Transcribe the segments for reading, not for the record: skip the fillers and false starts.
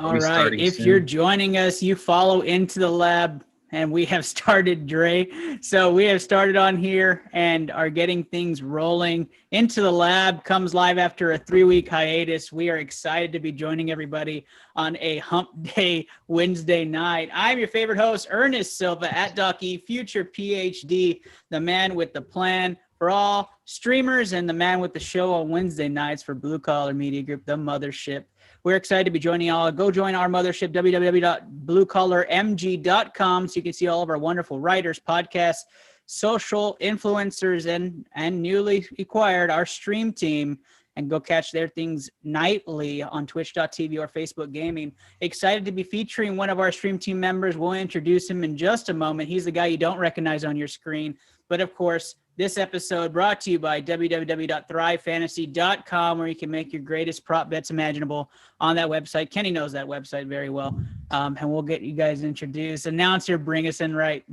All right. If you're joining us, you follow Into the Lab, and we have started, Dre. So we have started on here and are getting things rolling. Into the Lab comes live after a 3-week hiatus. We are excited to be joining everybody on a hump day Wednesday night. I'm your favorite host, Ernest Silva at Ducky, future PhD, the man with the plan for all streamers and the man with the show on Wednesday nights for Blue Collar Media Group, the mothership. We're excited to be joining y'all. Go join our mothership, www.bluecollarmg.com, so you can see all of our wonderful writers, podcasts, social influencers, and newly acquired our stream team, and go catch their things nightly on twitch.tv or Facebook Gaming. Excited to be featuring one of our stream team members. We'll introduce him in just a moment. He's the guy you don't recognize on your screen. But of course, this episode brought to you by www.thrivefantasy.com, where you can make your greatest prop bets imaginable on that website. Kenny knows that website very well. And we'll get you guys introduced. Announcer, bring us in right.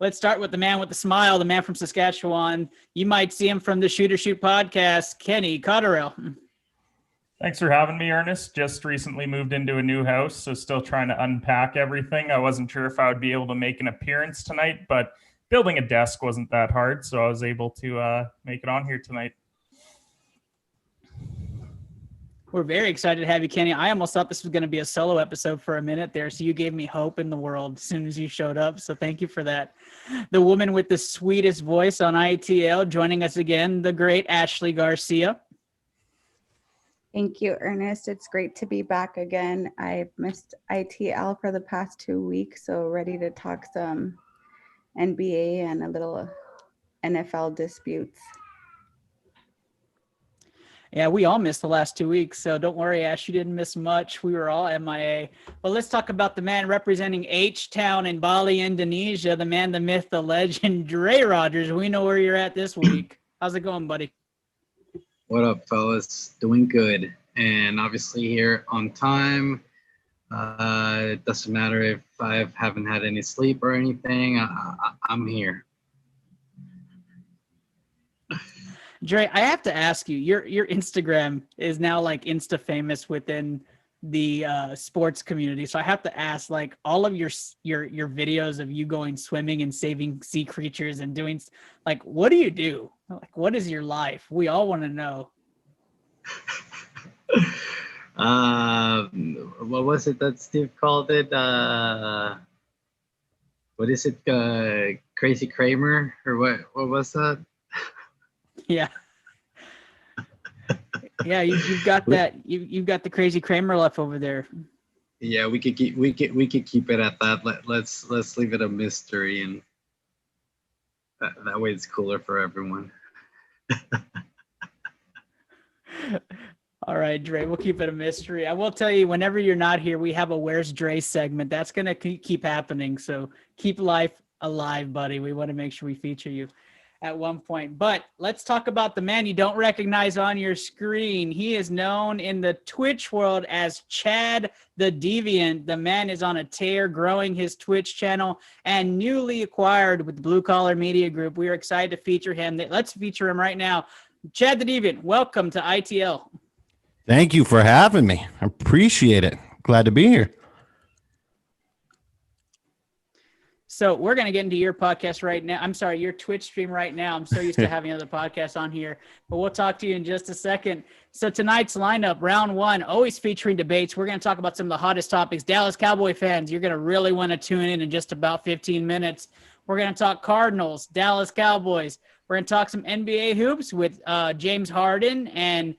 Let's start with the man with the smile, the man from Saskatchewan. You might see him from the Shoot or Shoot podcast, Kenny Cotterill. Thanks for having me, Ernest. Just recently moved into a new house, so still trying to unpack everything. I wasn't sure if I would be able to make an appearance tonight, but building a desk wasn't that hard, so I was able to make it on here tonight. We're very excited to have you, Kenny. I almost thought this was going to be a solo episode for a minute there, so you gave me hope in the world as soon as you showed up, so thank you for that. The woman with the sweetest voice on ITL joining us again, the great Ashley Garcia. Thank you, Ernest. It's great to be back again. I've missed ITL for the past 2 weeks, so ready to talk some NBA and a little NFL disputes. Yeah, we all missed the last 2 weeks, so don't worry, Ash, you didn't miss much. We were all MIA. But let's talk about the man representing H-Town in Bali, Indonesia, the man, the myth, the legend, Dre Rogers. We know where you're at this week. How's it going, buddy? What up, fellas? Doing good. And obviously here on time. It doesn't matter if I haven't had any sleep or anything. I'm here. Dre, I have to ask you, your Instagram is now like Insta famous within the sports community. So I have to ask, like, all of your videos of you going swimming and saving sea creatures and doing, like, what do you do? Like, what is your life? We all want to know. What was it that Steve called it? What is it? Crazy Kramer or what was that? Yeah. Yeah, you've got that. You've got the Crazy Kramer left over there. Yeah, we could keep it at that. Let's leave it a mystery, and that way it's cooler for everyone. All right, Dre, we'll keep it a mystery. I will tell you, whenever you're not here, we have a Where's Dre segment. That's going to keep happening. So keep life alive, buddy. We want to make sure we feature you at one point. But let's talk about the man you don't recognize on your screen. He is known in the Twitch world as Chad the Deviant. The man is on a tear, growing his Twitch channel and newly acquired with Blue Collar Media Group. We are excited to feature him. Let's feature him right now. Chad the Deviant, welcome to ITL. Thank you for having me. I appreciate it. Glad to be here. So we're going to get into your podcast right now. I'm sorry, your Twitch stream right now. I'm so used to having other podcasts on here, but we'll talk to you in just a second. So tonight's lineup, round one, always featuring debates. We're going to talk about some of the hottest topics. Dallas Cowboy fans, you're going to really want to tune in just about 15 minutes. We're going to talk Cardinals, Dallas Cowboys. We're going to talk some NBA hoops with James Harden and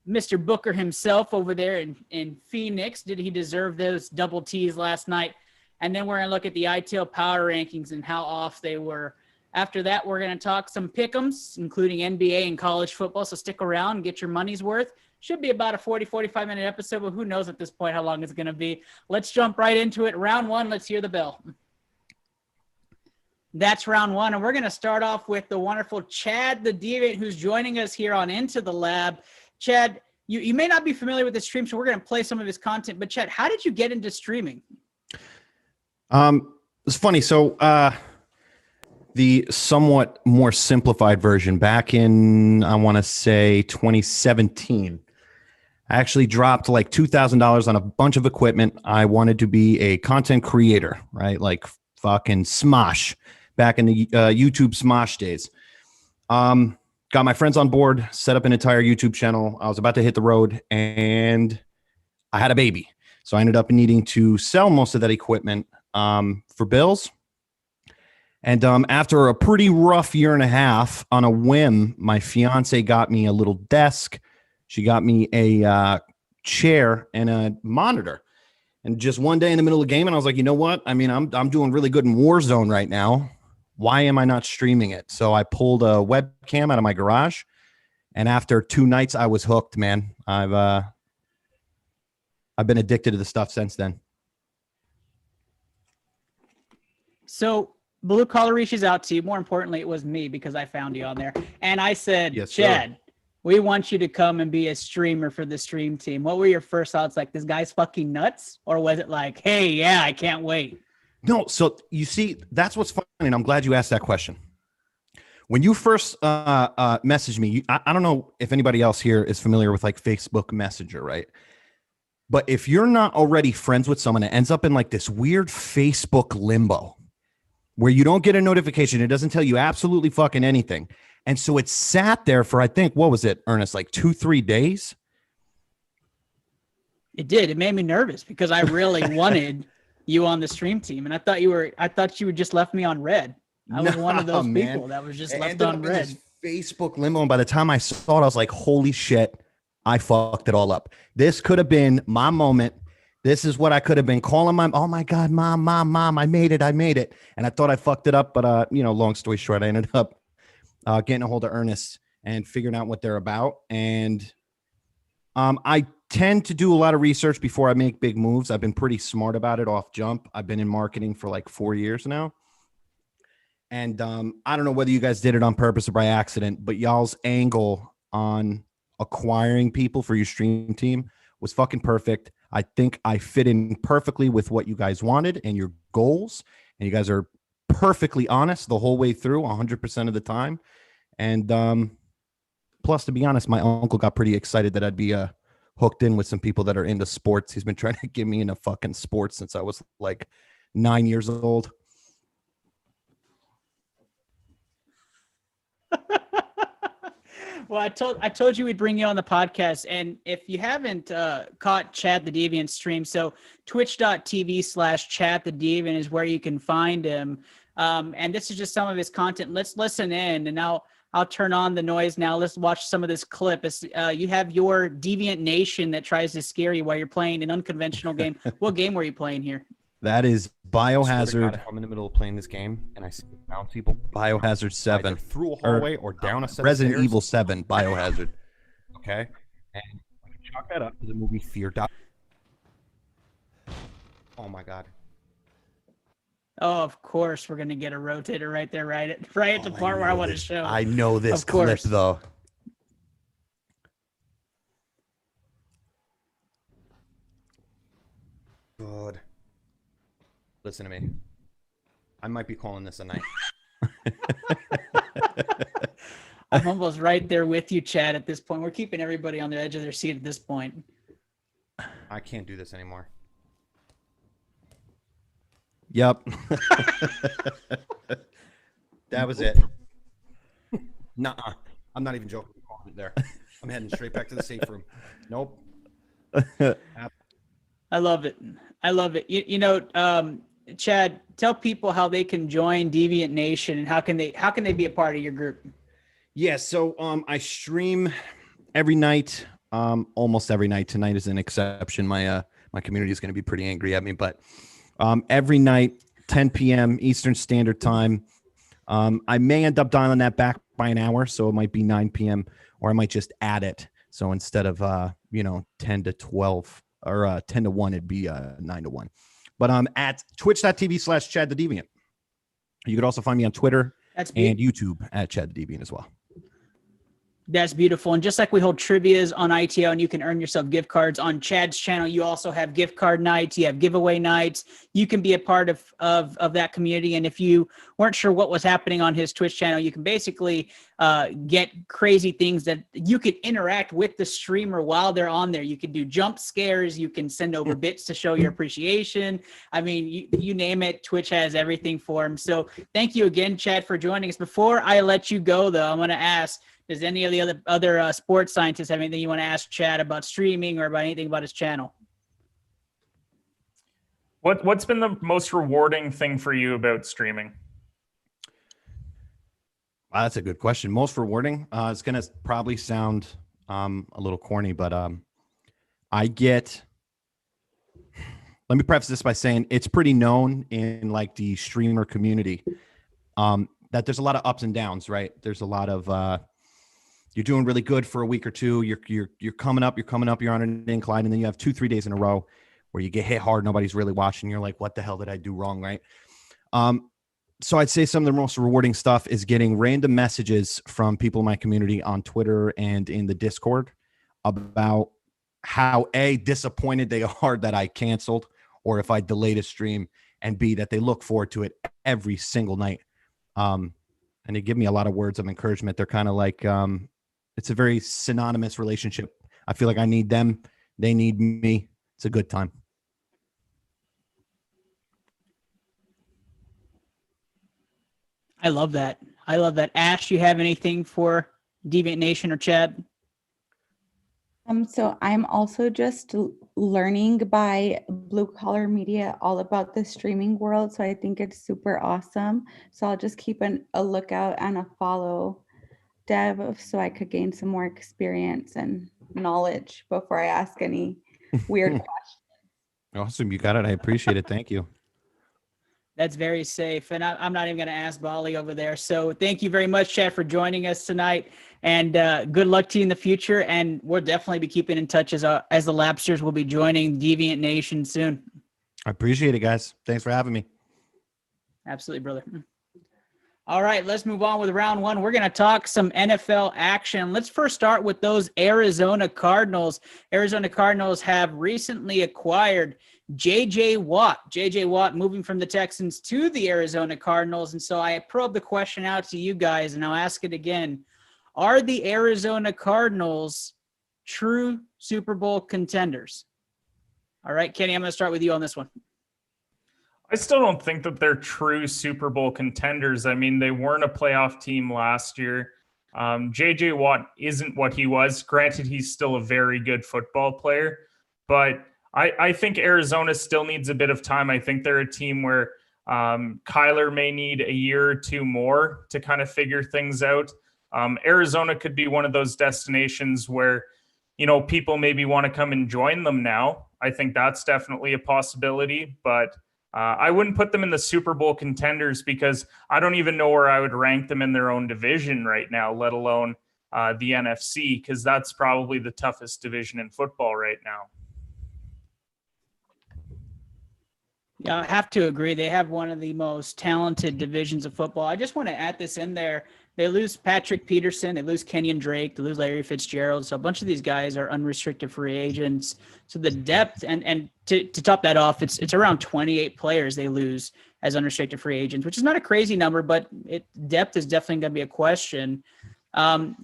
Mr. Booker himself over there in Phoenix. Did he deserve those double T's last night? And then we're going to look at the ITL Power Rankings and how off they were. After that, we're going to talk some pick'ems, including NBA and college football. So stick around and get your money's worth. Should be about a 45-minute episode, but who knows at this point how long it's going to be. Let's jump right into it. Round one, let's hear the bell. That's round one. And we're going to start off with the wonderful Chad the Deviant, who's joining us here on Into the Lab. Chad, you may not be familiar with the stream, so we're going to play some of his content. But Chad, how did you get into streaming? It's funny. So the somewhat more simplified version back in, I want to say 2017, I actually dropped like $2,000 on a bunch of equipment. I wanted to be a content creator, right? Like fucking Smosh back in the YouTube Smosh days. Got my friends on board, set up an entire YouTube channel. I was about to hit the road and I had a baby. So I ended up needing to sell most of that equipment for bills. And after a pretty rough year and a half, on a whim, my fiance got me a little desk. She got me a chair and a monitor. And just one day in the middle of the game, and I was like, you know what? I mean, I'm doing really good in Warzone right now. Why am I not streaming it? So I pulled a webcam out of my garage, and after 2 nights, I was hooked, man. I've been addicted to the stuff since then. So Blue Collar reaches out to you. More importantly, it was me because I found you on there. And I said, Yes, Chad, sir. we want you to come and be a streamer for the stream team. What were your first thoughts? Like, this guy's fucking nuts? Or was it like, hey, yeah, I can't wait? No, so you see, that's what's funny, and I'm glad you asked that question. When you first messaged me, I don't know if anybody else here is familiar with like Facebook Messenger, right? But if you're not already friends with someone, it ends up in like this weird Facebook limbo where you don't get a notification. It doesn't tell you absolutely fucking anything. And so it sat there for, I think, what was it, Ernest, like 2-3 days? It did. It made me nervous because I really wanted you on the stream team. And I thought you were just left me on red. I was one of those people that was just left on red. Facebook limbo. And by the time I saw it, I was like, holy shit, I fucked it all up. This could have been my moment. This is what I could have been calling oh my God, mom, I made it. And I thought I fucked it up. But, long story short, I ended up getting a hold of Ernest and figuring out what they're about. And I tend to do a lot of research before I make big moves. I've been pretty smart about it off jump. I've been in marketing for like 4 years now. And I don't know whether you guys did it on purpose or by accident, but y'all's angle on acquiring people for your stream team was fucking perfect. I think I fit in perfectly with what you guys wanted and your goals. And you guys are perfectly honest the whole way through 100% of the time. And plus, to be honest, my uncle got pretty excited that I'd be hooked in with some people that are into sports. He's been trying to get me into fucking sports since I was like 9 years old. Well, I told you we'd bring you on the podcast. And if you haven't caught Chad the Deviant stream, so twitch.tv/Chad the Deviant is where you can find him. And this is just some of his content. Let's listen in. And now I'll turn on the noise now. Let's watch some of this clip. You have your Deviant Nation that tries to scare you while you're playing an unconventional game. What game were you playing here? That is Biohazard. I'm in the middle of playing this game, and I see bounce people. Biohazard 7. Through a hallway or down a set Resident of stairs. Evil 7, Biohazard. Okay. And I can chalk that up to the movie Fear. Oh, my God. Oh, of course, we're going to get a rotator right there, right at the part where I want to show. I know this Of course. clip, though. God. Listen to me. I might be calling this a night. I'm almost right there with you, Chad, at this point. We're keeping everybody on the edge of their seat at this point. I can't do this anymore. Yep. That was it. Nuh-uh. I'm not even joking there. I'm heading straight back to the safe room. Nope. I love it. I love it. Chad, tell people how they can join Deviant Nation and how can they be a part of your group? Yeah, so I stream every night, almost every night. Tonight is an exception. My community is going to be pretty angry at me, but every night, 10 p.m. Eastern Standard Time. I may end up dialing that back by an hour, so it might be 9 p.m. or I might just add it. So instead of 10 to 12 or 10 to 1, it'd be 9 to 1. But I'm at twitch.tv/Chad the Deviant. You could also find me on Twitter and YouTube at Chad the Deviant as well. That's beautiful. And just like we hold trivias on ITL and you can earn yourself gift cards on Chad's channel, you also have gift card nights, you have giveaway nights. You can be a part of that community. And if you weren't sure what was happening on his Twitch channel, you can basically get crazy things that you could interact with the streamer while they're on there. You can do jump scares. You can send over bits to show your appreciation. I mean, you name it, Twitch has everything for him. So thank you again, Chad, for joining us. Before I let you go, though, I'm going to ask, does any of the other sports scientists have anything you want to ask Chad about streaming or about anything about his channel? What's been the most rewarding thing for you about streaming? Wow, that's a good question. Most rewarding? It's going to probably sound a little corny, but let me preface this by saying it's pretty known in like the streamer community that there's a lot of ups and downs, right? There's a lot of you're doing really good for a week or two. You're coming up, you're on an incline, and then you have 2-3 days in a row where you get hit hard. Nobody's really watching. You're like, what the hell did I do wrong? Right. So I'd say some of the most rewarding stuff is getting random messages from people in my community on Twitter and in the Discord about how A, disappointed they are that I canceled or if I delayed a stream, and B, that they look forward to it every single night. And they give me a lot of words of encouragement. They're kind of like, it's a very synonymous relationship. I feel like I need them. They need me. It's a good time. I love that. I love that. Ash, you have anything for Deviant Nation or Chad? So I'm also just learning by Blue Collar Media all about the streaming world. So I think it's super awesome. So I'll just keep a lookout and a follow Dev so I could gain some more experience and knowledge before I ask any weird questions. Awesome. You got it. I appreciate it. Thank you. That's very safe. And I'm not even going to ask Bali over there. So thank you very much, Chad, for joining us tonight. And good luck to you in the future. And we'll definitely be keeping in touch as the Lapsters will be joining Deviant Nation soon. I appreciate it, guys. Thanks for having me. Absolutely, brother. All right, let's move on with round one. We're going to talk some NFL action. Let's first start with those Arizona Cardinals. Arizona Cardinals have recently acquired J.J. Watt. J.J. Watt moving from the Texans to the Arizona Cardinals. And so I probed the question out to you guys, and I'll ask it again. Are the Arizona Cardinals true Super Bowl contenders? All right, Kenny, I'm going to start with you on this one. I still don't think that they're true Super Bowl contenders. I mean, they weren't a playoff team last year. J.J. Watt isn't what he was. Granted, he's still a very good football player, but I think Arizona still needs a bit of time. I think they're a team where Kyler may need a year or two more to kind of figure things out. Arizona could be one of those destinations where, people maybe want to come and join them now. I think that's definitely a possibility, but I wouldn't put them in the Super Bowl contenders because I don't even know where I would rank them in their own division right now, let alone the NFC, because that's probably the toughest division in football right now. Yeah, I have to agree. They have one of the most talented divisions of football. I just want to add this in there. They lose Patrick Peterson. They lose Kenyon Drake. They lose Larry Fitzgerald. So a bunch of these guys are unrestricted free agents. So the depth and to top that off, it's around 28 players they lose as unrestricted free agents, which is not a crazy number, but depth is definitely going to be a question.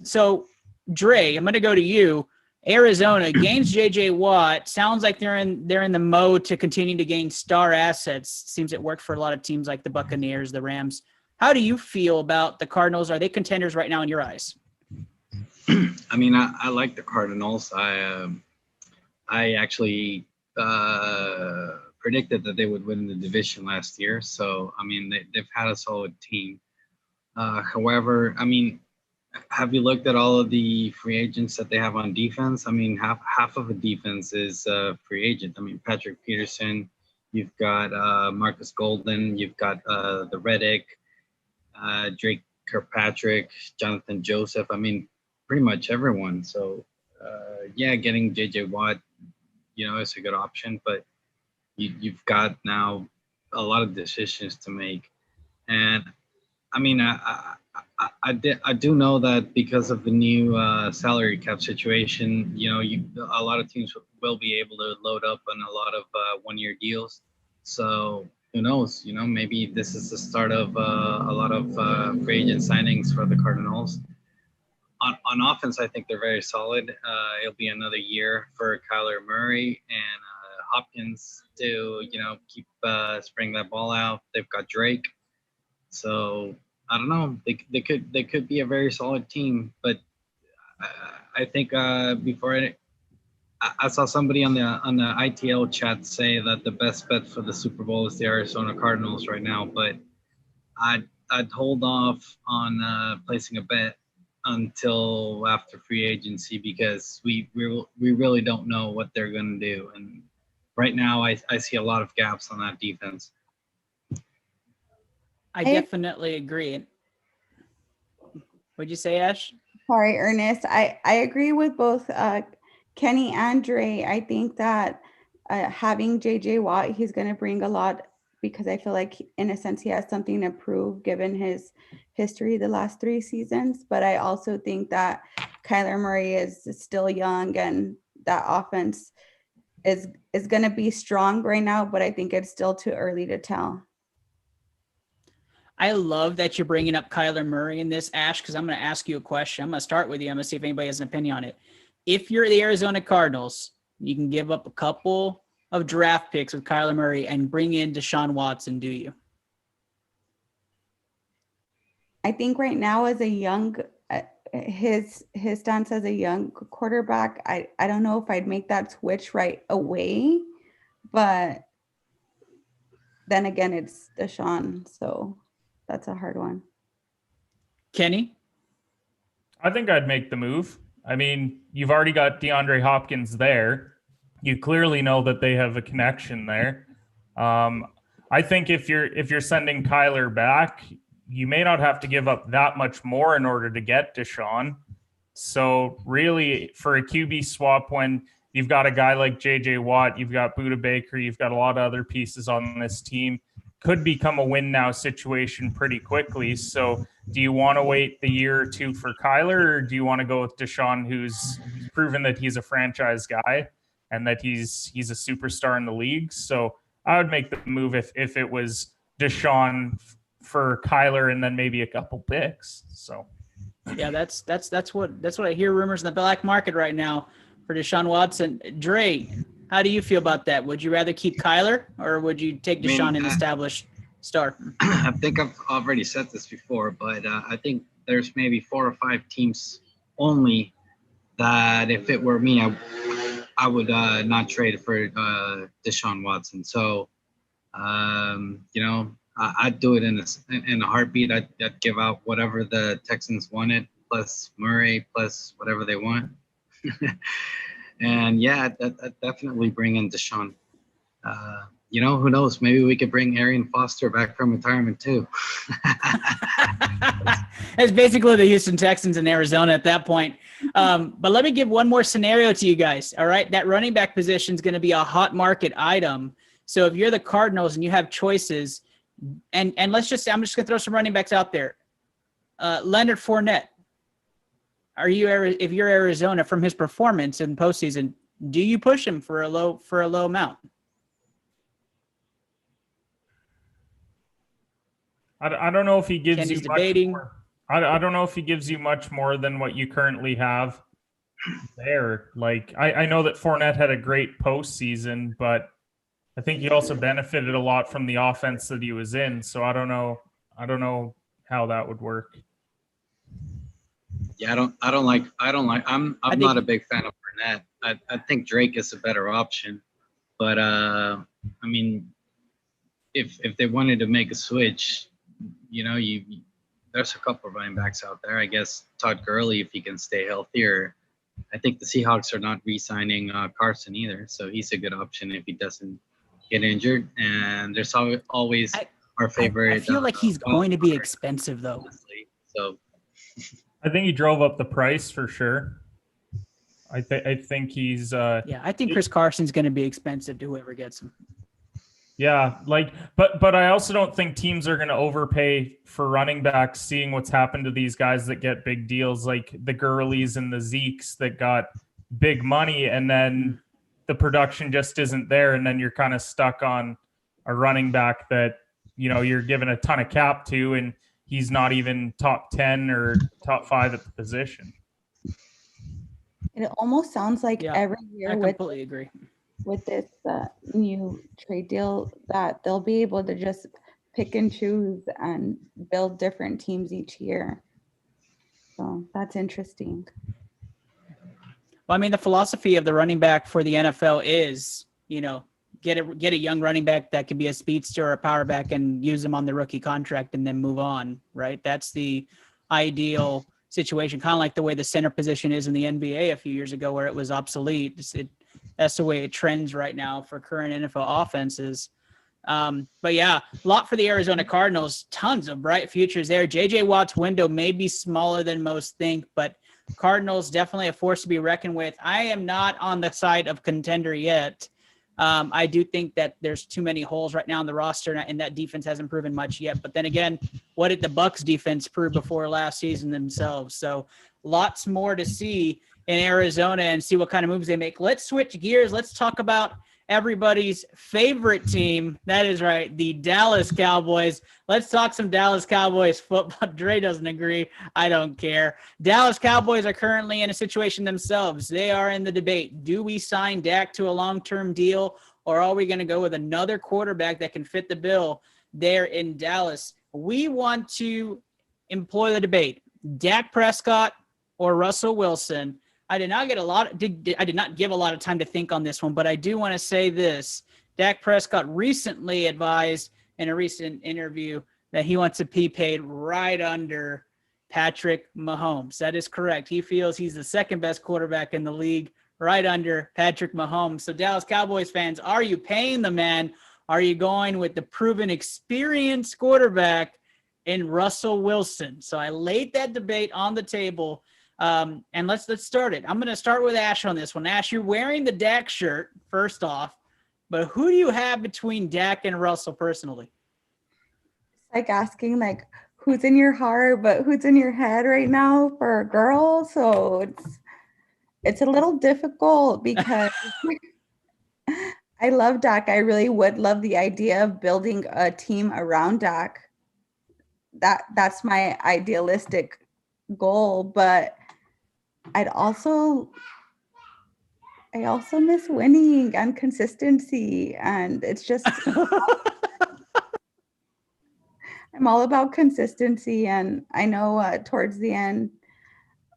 So Dre, I'm going to go to you. Arizona gains J.J. Watt. Sounds like they're in the mode to continue to gain star assets. Seems it worked for a lot of teams like the Buccaneers, the Rams. How do you feel about the Cardinals? Are they contenders right now in your eyes? I mean, I like the Cardinals. I actually predicted that they would win the division last year. So, I mean, they've had a solid team. However, I mean, have you looked at all of the free agents that they have on defense? I mean, half of the defense is free agent. I mean, Patrick Peterson, you've got Marcus Golden, you've got the Reddick, Drake Kirkpatrick, Jonathan Joseph. I mean, pretty much everyone. So, getting J.J. Watt, is a good option. But you've got now a lot of decisions to make. And I mean, I do know that because of the new salary cap situation, a lot of teams will be able to load up on a lot of 1-year deals. So who knows? Maybe this is the start of a lot of free agent signings for the Cardinals. On offense, I think they're very solid. It'll be another year for Kyler Murray and Hopkins to keep spraying that ball out. They've got Drake. So I don't know. They could be a very solid team, but I think before I saw somebody on the ITL chat say that the best bet for the Super Bowl is the Arizona Cardinals right now, but I'd hold off on placing a bet until after free agency because we really don't know what they're going to do, and right now I see a lot of gaps on that defense. I definitely agree. What'd you say, Ash? Sorry, Ernest. I agree with both Kenny and Dre. I think that having JJ Watt, he's going to bring a lot because I feel like, in a sense, he has something to prove given his history the last 3 seasons. But I also think that Kyler Murray is still young and that offense is going to be strong right now, but I think it's still too early to tell. I love that you're bringing up Kyler Murray in this, Ash, because I'm going to ask you a question. I'm going to start with you. I'm going to see if anybody has an opinion on it. If you're the Arizona Cardinals, you can give up a couple of draft picks with Kyler Murray and bring in Deshaun Watson, do you? I think right now as a young, his stance as a young quarterback, I don't know if I'd make that switch right away, but then again, it's Deshaun, so that's a hard one. Kenny? I think I'd make the move. I mean, you've already got DeAndre Hopkins there. You clearly know that they have a connection there. I think if you're sending Kyler back, you may not have to give up that much more in order to get Deshaun. So really, for a QB swap, when you've got a guy like JJ Watt, you've got Budda Baker, you've got a lot of other pieces on this team, could become a win now situation pretty quickly. So do you want to wait the year or two for Kyler, or do you want to go with Deshaun, who's proven that he's a franchise guy and that he's a superstar in the league? So I would make the move if it was Deshaun for Kyler and then maybe a couple picks. So yeah, that's what I hear rumors in the black market right now for Deshaun Watson. Dre, how do you feel about that? Would you rather keep Kyler or would you take Deshaun, an established star? I think I've already said this before, but I think there's maybe 4 or 5 teams only that if it were me, I would not trade for Deshaun Watson. So, I'd do it in a heartbeat. I'd give out whatever the Texans wanted, plus Murray, plus whatever they want. And yeah, I'd definitely bring in Deshaun. Who knows? Maybe we could bring Arian Foster back from retirement too. It's basically the Houston Texans in Arizona at that point. But let me give one more scenario to you guys. All right. That running back position is going to be a hot market item. So if you're the Cardinals and you have choices, and let's just say, I'm just going to throw some running backs out there. Leonard Fournette. If you're Arizona, from his performance in postseason, do you push him for a low amount? I don't know if he gives Kenny's you debating. much more. I don't know if he gives you much more than what you currently have there. Like I know that Fournette had a great postseason, but I think he also benefited a lot from the offense that he was in. So I don't know how that would work. Yeah, I'm not a big fan of Fournette. I think Drake is a better option, but I mean, if they wanted to make a switch, there's a couple of running backs out there. I guess Todd Gurley, if he can stay healthier. I think the Seahawks are not re-signing Carson either, so he's a good option if he doesn't get injured. And there's always our favorite. I feel like he's going to be expensive though. Honestly. So I think he drove up the price for sure. I think he's. I think Chris Carson's going to be expensive to whoever gets him. Yeah, but I also don't think teams are going to overpay for running backs, seeing what's happened to these guys that get big deals, like the Gurleys and the Zekes that got big money, and then the production just isn't there, and then you're kind of stuck on a running back that you're given a ton of cap to, and he's not even top 10 or top 5 at the position. It almost sounds like every year I completely agree. With this new trade deal that they'll be able to just pick and choose and build different teams each year. So that's interesting. Well, I mean, the philosophy of the running back for the NFL is, get a young running back that could be a speedster or a power back and use them on the rookie contract and then move on, right? That's the ideal situation, kind of like the way the center position is in the NBA a few years ago where it was obsolete. That's the way it trends right now for current NFL offenses. But yeah, a lot for the Arizona Cardinals, tons of bright futures there. JJ Watt's window may be smaller than most think, but Cardinals definitely a force to be reckoned with. I am not on the side of contender yet. I do think that there's too many holes right now in the roster, and that defense hasn't proven much yet. But then again, what did the Bucs defense prove before last season themselves? So lots more to see in Arizona and see what kind of moves they make. Let's switch gears. Let's talk about everybody's favorite team. That is right, the Dallas Cowboys. Let's talk some Dallas Cowboys football. Dre doesn't agree. I don't care. Dallas Cowboys are currently in a situation themselves. They are in the debate. Do we sign Dak to a long-term deal, or are we going to go with another quarterback that can fit the bill there in Dallas? We want to employ the debate. Dak Prescott or Russell Wilson. I did not give a lot of time to think on this one, but I do want to say this. Dak Prescott recently advised in a recent interview that he wants to be paid right under Patrick Mahomes. That is correct. He feels he's the second best quarterback in the league, right under Patrick Mahomes. So Dallas Cowboys fans, are you paying the man? Are you going with the proven experienced quarterback in Russell Wilson? So I laid that debate on the table. And let's start it. I'm going to start with Ash on this one. Ash, you're wearing the Dak shirt, first off, but who do you have between Dak and Russell personally? It's like asking who's in your heart, but who's in your head right now for a girl. So it's a little difficult because I love Dak. I really would love the idea of building a team around Dak. That's my idealistic goal, but I also miss winning and consistency, and it's just I'm all about consistency. And I know towards the end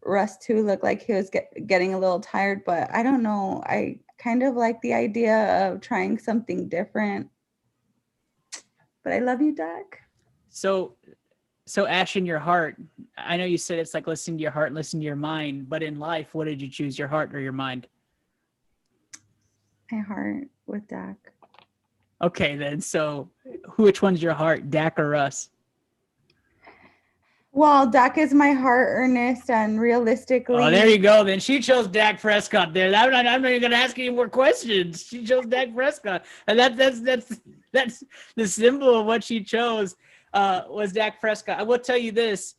Russ too looked like he was getting a little tired, but I don't know, I kind of like the idea of trying something different. But I love you, Dak. So Ash, in your heart, I know you said it's like listening to your heart and listening to your mind, but in life, what did you choose, your heart or your mind? My heart with Dak. Okay, then. So which one's your heart, Dak or Russ? Well, Dak is my heart, Ernest, and realistically. Oh, there you go. Then she chose Dak Prescott there. I'm not even going to ask any more questions. She chose Dak Prescott, and that's the symbol of what she chose. Was Dak Prescott. I will tell you this.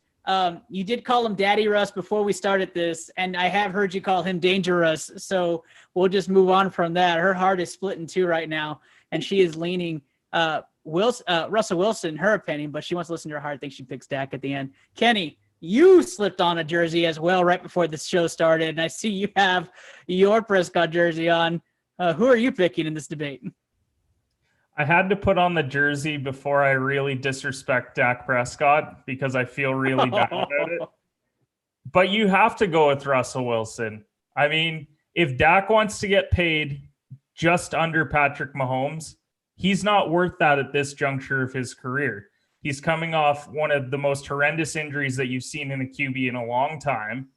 You did call him Daddy Russ before we started this, and I have heard you call him Dangerous. So we'll just move on from that. Her heart is split in two right now, and she is leaning Russell Wilson, in her opinion, but she wants to listen to her heart. I think she picks Dak at the end. Kenny, you slipped on a jersey as well right before the show started, and I see you have your Prescott jersey on. Who are you picking in this debate? I had to put on the jersey before I really disrespect Dak Prescott because I feel really bad about it. But you have to go with Russell Wilson. I mean, if Dak wants to get paid just under Patrick Mahomes, he's not worth that at this juncture of his career. He's coming off one of the most horrendous injuries that you've seen in a QB in a long time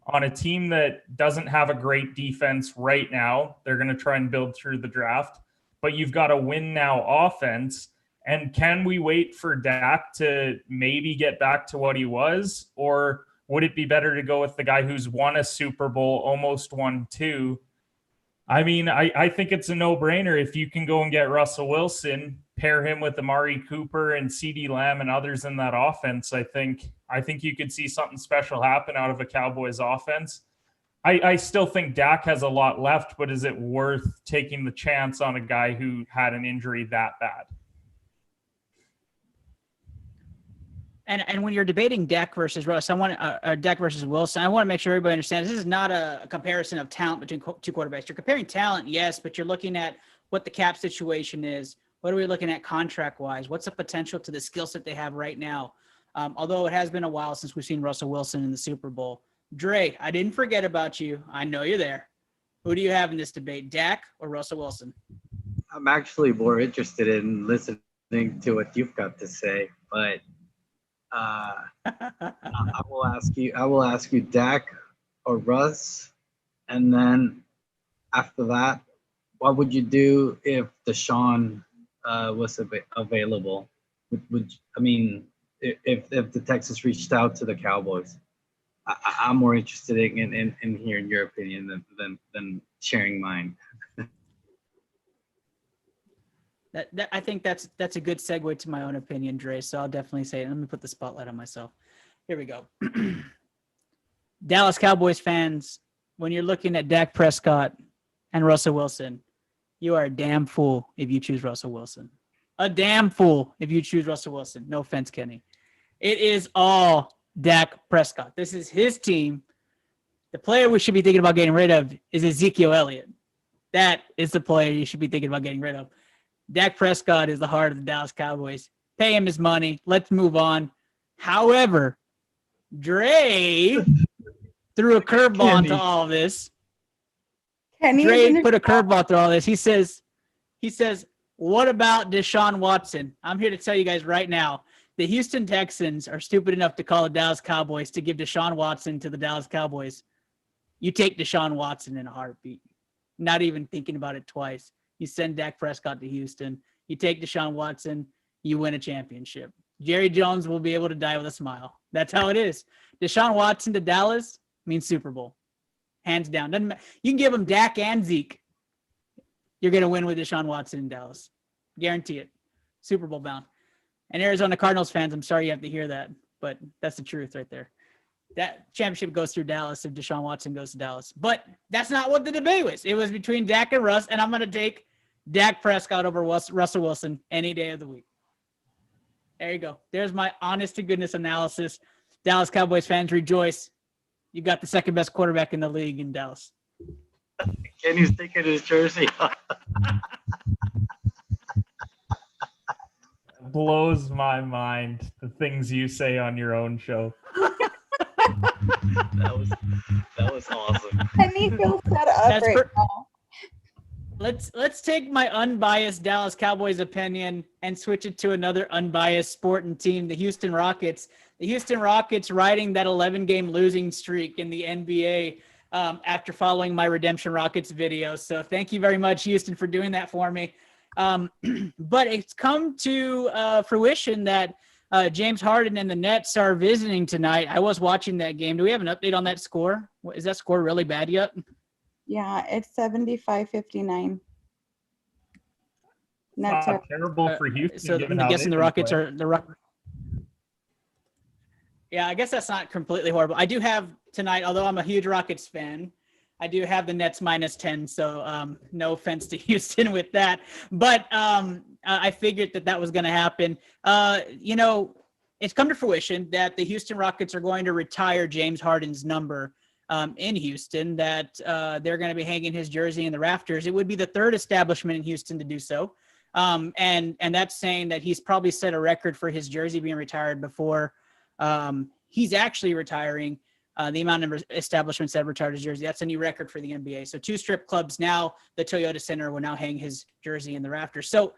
on a team that doesn't have a great defense right now. They're going to try and build through the draft. But you've got a win now offense. And can we wait for Dak to maybe get back to what he was? Or would it be better to go with the guy who's won a Super Bowl, almost won two, I mean, I think it's a no-brainer. If you can go and get Russell Wilson, pair him with Amari Cooper and CeeDee Lamb and others in that offense, I think you could see something special happen out of a Cowboys offense. I still think Dak has a lot left, but is it worth taking the chance on a guy who had an injury that bad? And when you're debating Dak versus Russ, Dak versus Wilson, I want to make sure everybody understands this is not a comparison of talent between two quarterbacks. You're comparing talent, yes, but you're looking at what the cap situation is. What are we looking at contract-wise? What's the potential to the skill set they have right now? Although it has been a while since we've seen Russell Wilson in the Super Bowl. Dre, I didn't forget about you. I know you're there. Who do you have in this debate, Dak or Russell Wilson? I'm actually more interested in listening to what you've got to say, but I will ask you Dak or Russ, and then after that, what would you do if Deshaun was available? If the Texans reached out to the Cowboys? I'm more interested in hearing your opinion than sharing mine. I think that's a good segue to my own opinion, Dre. So I'll definitely say it. Let me put the spotlight on myself. Here we go. Dallas Cowboys fans, when you're looking at Dak Prescott and Russell Wilson, you are a damn fool if you choose Russell Wilson. A damn fool if you choose Russell Wilson. No offense, Kenny. It is all Dak Prescott. This is his team. The player we should be thinking about getting rid of is Ezekiel Elliott. That is the player you should be thinking about getting rid of. Dak Prescott is the heart of the Dallas Cowboys. Pay him his money. Let's move on. However, Dre threw a curveball into all of this. Dre put a curveball through all this. He says, what about Deshaun Watson? I'm here to tell you guys right now, the Houston Texans are stupid enough to call the Dallas Cowboys to give Deshaun Watson to the Dallas Cowboys. You take Deshaun Watson in a heartbeat, not even thinking about it twice. You send Dak Prescott to Houston. You take Deshaun Watson. You win a championship. Jerry Jones will be able to die with a smile. That's how it is. Deshaun Watson to Dallas means Super Bowl. Hands down. You can give him Dak and Zeke. You're going to win with Deshaun Watson in Dallas. Guarantee it. Super Bowl bound. And Arizona Cardinals fans, I'm sorry you have to hear that, but that's the truth right there. That championship goes through Dallas if Deshaun Watson goes to Dallas. But that's not what the debate was. It was between Dak and Russ, and I'm going to take Dak Prescott over Russell Wilson any day of the week. There you go. There's my honest-to-goodness analysis. Dallas Cowboys fans, rejoice. You got the second best quarterback in the league in Dallas. Kenny's taking his jersey off. Blows my mind, the things you say on your own show. That was awesome. Kenny feels set up now. Let's take my unbiased Dallas Cowboys opinion and switch it to another unbiased sport and team, the Houston Rockets. The Houston Rockets riding that 11-game losing streak in the NBA after following my Redemption Rockets video. So thank you very much, Houston, for doing that for me. But it's come to fruition that James Harden and the Nets are visiting tonight. I was watching that game. Do we have an update on that score? Is that score really bad yet? Yeah, it's 75-59. Nets are terrible for Houston. So I'm guessing the Rockets are the Rockets. Yeah, I guess that's not completely horrible. I do have tonight, although I'm a huge Rockets fan, I do have the Nets -10. So no offense to Houston with that. But I figured that was going to happen. It's come to fruition that the Houston Rockets are going to retire James Harden's number in Houston, that they're going to be hanging his jersey in the rafters. It would be the third establishment in Houston to do so. And that's saying that he's probably set a record for his jersey being retired before he's actually retiring. The amount of establishments that have retired his jersey, that's a new record for the NBA. So 2 strip clubs now, the Toyota Center will now hang his jersey in the rafters. So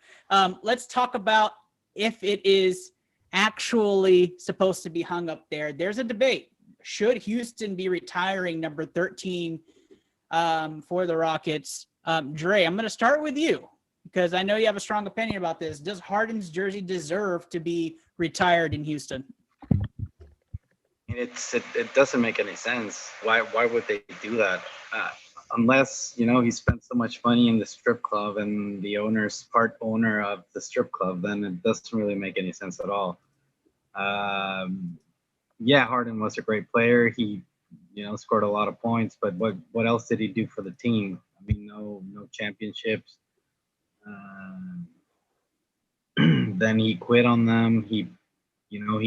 let's talk about if it is actually supposed to be hung up there. There's a debate. Should Houston be retiring number 13 for the Rockets? Dre, I'm going to start with you because I know you have a strong opinion about this. Does Harden's jersey deserve to be retired in Houston? It doesn't make any sense. Why would they do that? unless, you know, he spent so much money in the strip club and the owner's part owner of the strip club, then it doesn't really make any sense at all. Yeah, Harden was a great player. He, you know, scored a lot of points, but what else did he do for the team? I mean, no championships. Then he quit on them. He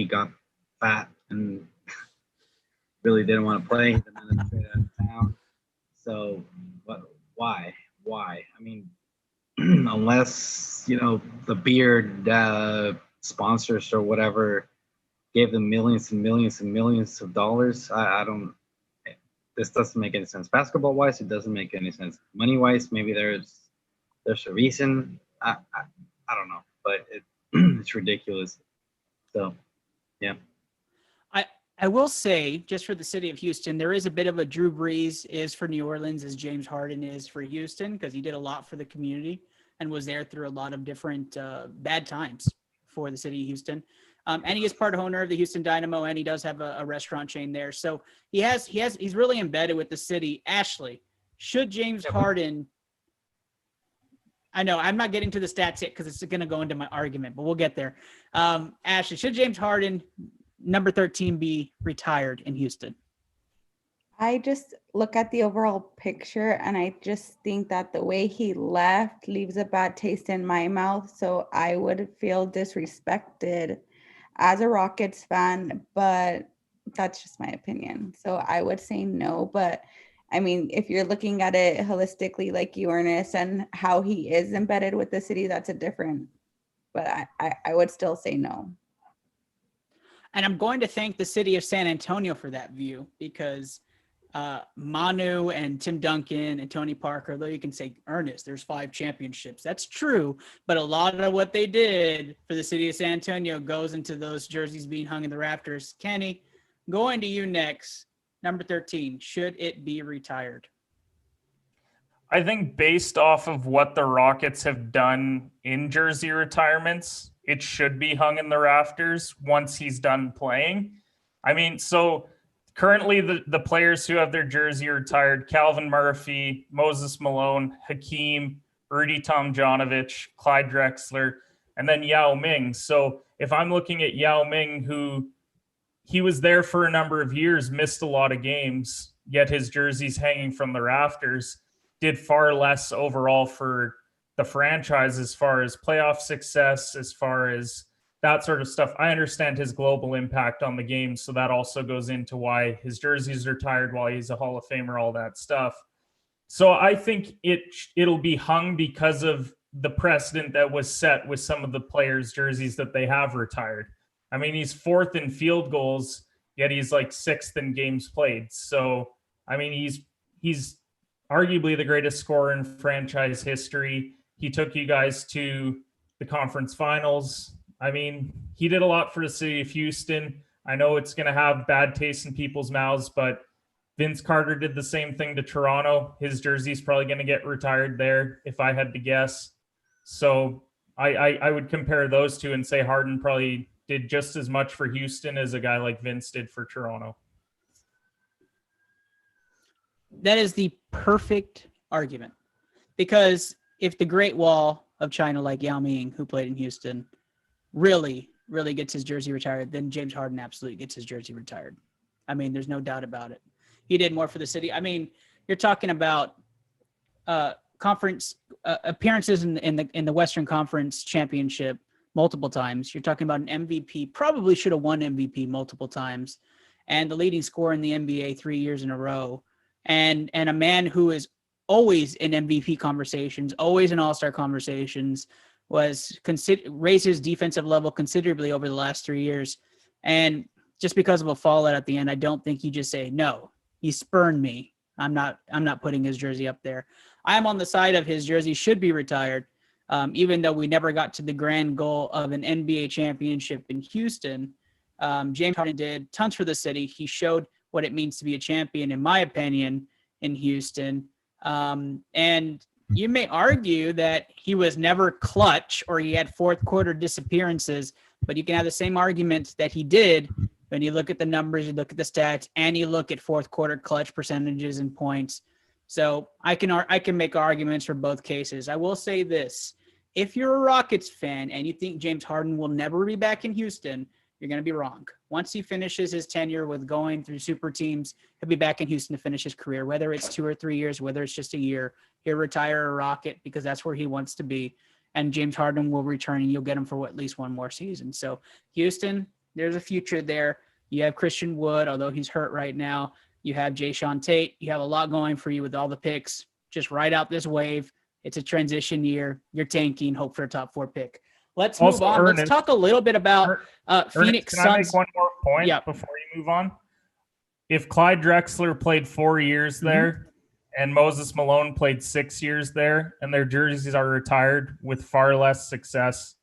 got fat and really didn't want to play. He demanded trade out of town. So, why? I mean, unless, you know, the beard sponsors or whatever gave them millions and millions and millions of dollars, I don't. This doesn't make any sense. Basketball wise, it doesn't make any sense. Money wise, maybe there's a reason. I don't know, but it's ridiculous. So, yeah. I will say, just for the city of Houston, there is a bit of a Drew Brees is for New Orleans as James Harden is for Houston, because he did a lot for the community and was there through a lot of different bad times for the city of Houston. And he is part owner of the Houston Dynamo, and he does have a restaurant chain there. So he's really embedded with the city. Ashley, should James Harden? I know I'm not getting to the stats yet because it's going to go into my argument, but we'll get there. Ashley, should James Harden, number 13, be retired in Houston? I just look at the overall picture and I just think that the way he left leaves a bad taste in my mouth. So I would feel disrespected as a Rockets fan, but that's just my opinion. So I would say no. But I mean, if you're looking at it holistically, like you, Ernest, and how he is embedded with the city, that's a different, but I would still say no. And I'm going to thank the city of San Antonio for that view, because Manu and Tim Duncan and Tony Parker, though you can say, Ernest, there's 5 championships. That's true. But a lot of what they did for the city of San Antonio goes into those jerseys being hung in the rafters. Kenny, going to you next. Number 13, should it be retired? I think based off of what the Rockets have done in jersey retirements, it should be hung in the rafters once he's done playing. I mean, so currently the players who have their jersey retired: Calvin Murphy, Moses Malone, Hakeem, Rudy Tomjanovich, Clyde Drexler, and then Yao Ming. So if I'm looking at Yao Ming, who he was there for a number of years, missed a lot of games, yet his jersey's hanging from the rafters, did far less overall for the franchise as far as playoff success, as far as that sort of stuff. I understand his global impact on the game, so that also goes into why his jersey's retired, why he's a Hall of Famer, all that stuff. So I think it'll be hung because of the precedent that was set with some of the players' jerseys that they have retired. I mean, he's 4th in field goals, yet he's like 6th in games played. So, I mean, he's arguably the greatest scorer in franchise history. He took you guys to the conference finals. I mean, he did a lot for the city of Houston. I know it's going to have bad taste in people's mouths, but Vince Carter did the same thing to Toronto. His jersey's probably going to get retired there, if I had to guess. So I would compare those two and say Harden probably did just as much for Houston as a guy like Vince did for Toronto. That is the perfect argument, because if the Great Wall of China, like Yao Ming, who played in Houston, really gets his jersey retired, then James Harden absolutely gets his jersey retired. I mean, there's no doubt about it. He did more for the city. I mean, you're talking about conference appearances in the Western Conference Championship multiple times. You're talking about an MVP, probably should have won MVP multiple times, and the leading scorer in the NBA 3 years in a row, and a man who is always in MVP conversations, always in All-Star conversations, raised his defensive level considerably over the last 3 years. And just because of a fallout at the end, I don't think you just say, no, he spurned me, I'm not putting his jersey up there. I'm on the side of his jersey should be retired, even though we never got to the grand goal of an NBA championship in Houston. James Harden did tons for the city. He showed what it means to be a champion, in my opinion, in Houston. And you may argue that he was never clutch or he had 4th quarter disappearances, but you can have the same argument that he did when you look at the numbers, you look at the stats, and you look at 4th quarter clutch percentages and points. So I can make arguments for both cases. I will say this. If you're a Rockets fan and you think James Harden will never be back in Houston, you're going to be wrong. Once he finishes his tenure with going through super teams, he'll be back in Houston to finish his career, whether it's 2 or 3 years, whether it's just a year. He'll retire a Rocket because that's where he wants to be. And James Harden will return, and you'll get him for at least one more season. So Houston, there's a future there. You have Christian Wood, although he's hurt right now. You have Jayshawn Tate. You have a lot going for you with all the picks. Just ride out this wave. It's a transition year. You're tanking, hope for a top 4 pick. Let's move on. Ernest, Let's talk a little bit about Phoenix Ernest, can I Suns. make one more point before you move on? If Clyde Drexler played 4 years there and Moses Malone played 6 years there and their jerseys are retired with far less success,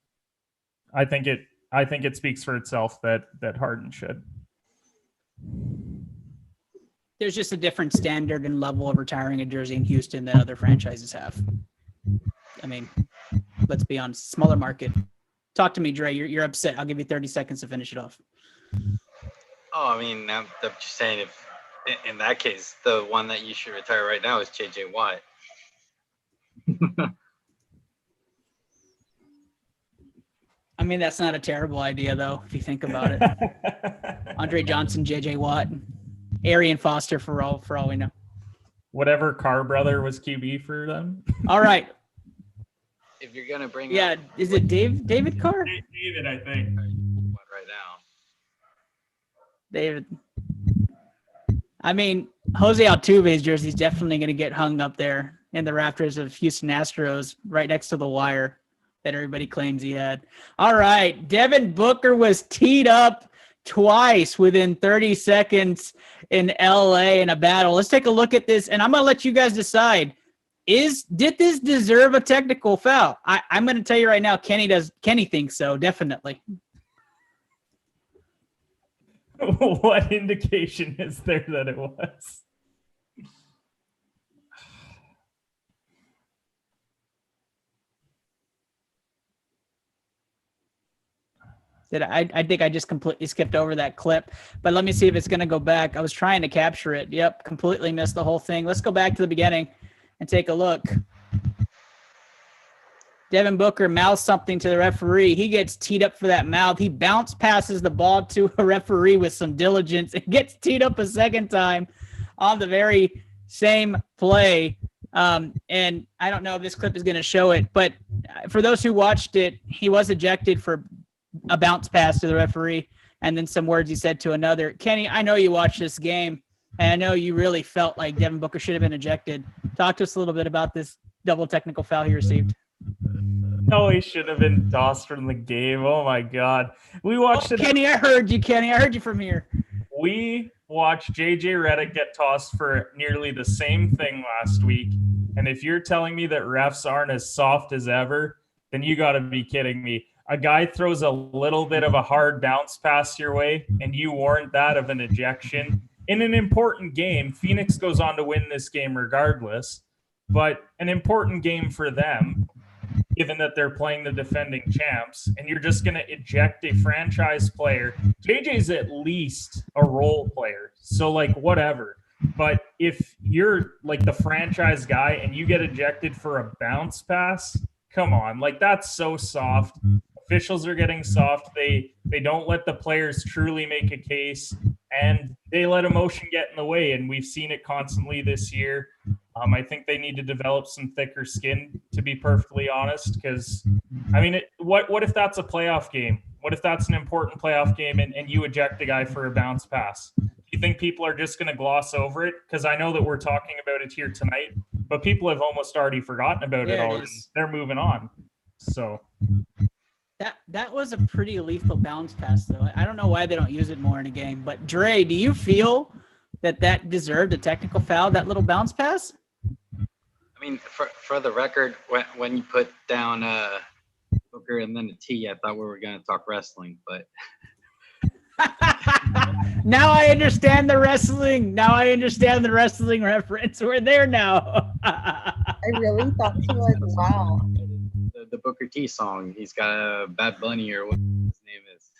I think it speaks for itself that Harden should. There's just a different standard and level of retiring a jersey in Houston than other franchises have. I mean, let's be honest, smaller market. Talk to me, Dre. You're upset. I'll give you 30 seconds to finish it off. Oh, I mean, I'm just saying, if in that case, the one that you should retire right now is JJ Watt. I mean, that's not a terrible idea, though, if you think about it. Andre Johnson, JJ Watt, Arian Foster for all we know. Whatever Carr brother was QB for them. All right. If you're gonna bring up, is it David Carr? David, I think. Right now. David. I mean, Jose Altuve's jersey is definitely going to get hung up there in the rafters of Houston Astros, right next to the wire that everybody claims he had. All right, Devin Booker was teed up twice within 30 seconds in LA in a battle. Let's take a look at this, and I'm going to let you guys decide. Did this deserve a technical foul? I'm going to tell you right now, Kenny thinks so, definitely. What indication is there that it was? I think I just completely skipped over that clip, but let me see if it's going to go back. I was trying to capture it. Yep, completely missed the whole thing. Let's go back to the beginning and take a look. Devin Booker mouths something to the referee. He gets teed up for that mouth. He bounce passes the ball to a referee with some diligence and gets teed up a second time on the very same play. And I don't know if this clip is going to show it, but for those who watched it, he was ejected for a bounce pass to the referee and then some words he said to another. Kenny, I know you watched this game, and I know you really felt like Devin Booker should have been ejected. Talk to us a little bit about this double technical foul he received. No, he should have been tossed from the game. Oh, my God. We watched it. Kenny, I heard you, Kenny. I heard you from here. We watched J.J. Redick get tossed for nearly the same thing last week. And if you're telling me that refs aren't as soft as ever, then you got to be kidding me. A guy throws a little bit of a hard bounce pass your way, and you warrant that of an ejection. In an important game, Phoenix goes on to win this game regardless, but an important game for them, given that they're playing the defending champs, and you're just going to eject a franchise player. JJ's at least a role player, so, like, whatever. But if you're, like, the franchise guy and you get ejected for a bounce pass, come on. Like, that's so soft. Officials are getting soft. They don't let the players truly make a case, and they let emotion get in the way, and we've seen it constantly this year. I think they need to develop some thicker skin, to be perfectly honest, because, I mean, what if that's a playoff game? What if that's an important playoff game and you eject a guy for a bounce pass? Do you think people are just going to gloss over it? Because I know that we're talking about it here tonight, but people have almost already forgotten about it already. They're moving on. So that was a pretty lethal bounce pass, though. I don't know why they don't use it more in a game. But Dre, do you feel that deserved a technical foul, that little bounce pass? I mean, for the record, when you put down Booker and then the T, I thought we were going to talk wrestling, but now I understand the wrestling. Now I understand the wrestling reference. We're there now. I really thought he was. Wow. The Booker T song. He's got a Bad Bunny or what his name is.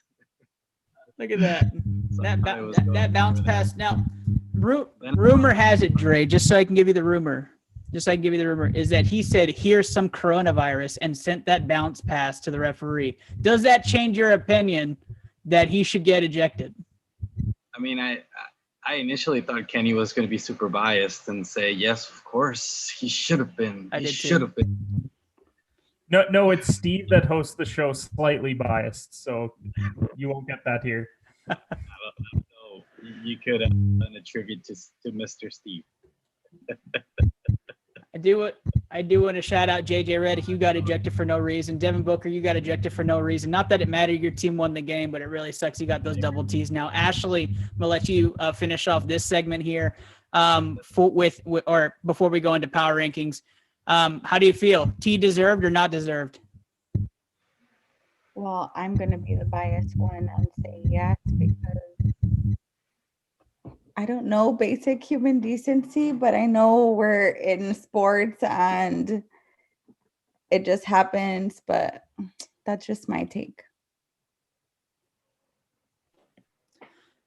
Look at that. That bounce pass. Now, Rumor has it, Dre, just so I can give you the rumor, is that he said, here's some coronavirus and sent that bounce pass to the referee. Does that change your opinion that he should get ejected? I mean, I initially thought Kenny was going to be super biased and say, yes, of course, he should have been. He should have been. No, it's Steve that hosts the show, slightly biased, so you won't get that here. So you could have done a tribute to Mr. Steve. I do want to shout out JJ Redick. You got ejected for no reason. Devin Booker, you got ejected for no reason. Not that it mattered. Your team won the game, but it really sucks. You got those double T's. Now, Ashley, I'm gonna let you finish off this segment here. Before we go into power rankings, how do you feel? T deserved or not deserved? Well, I'm going to be the biased one and say yes, because I don't know basic human decency, but I know we're in sports and it just happens, but that's just my take.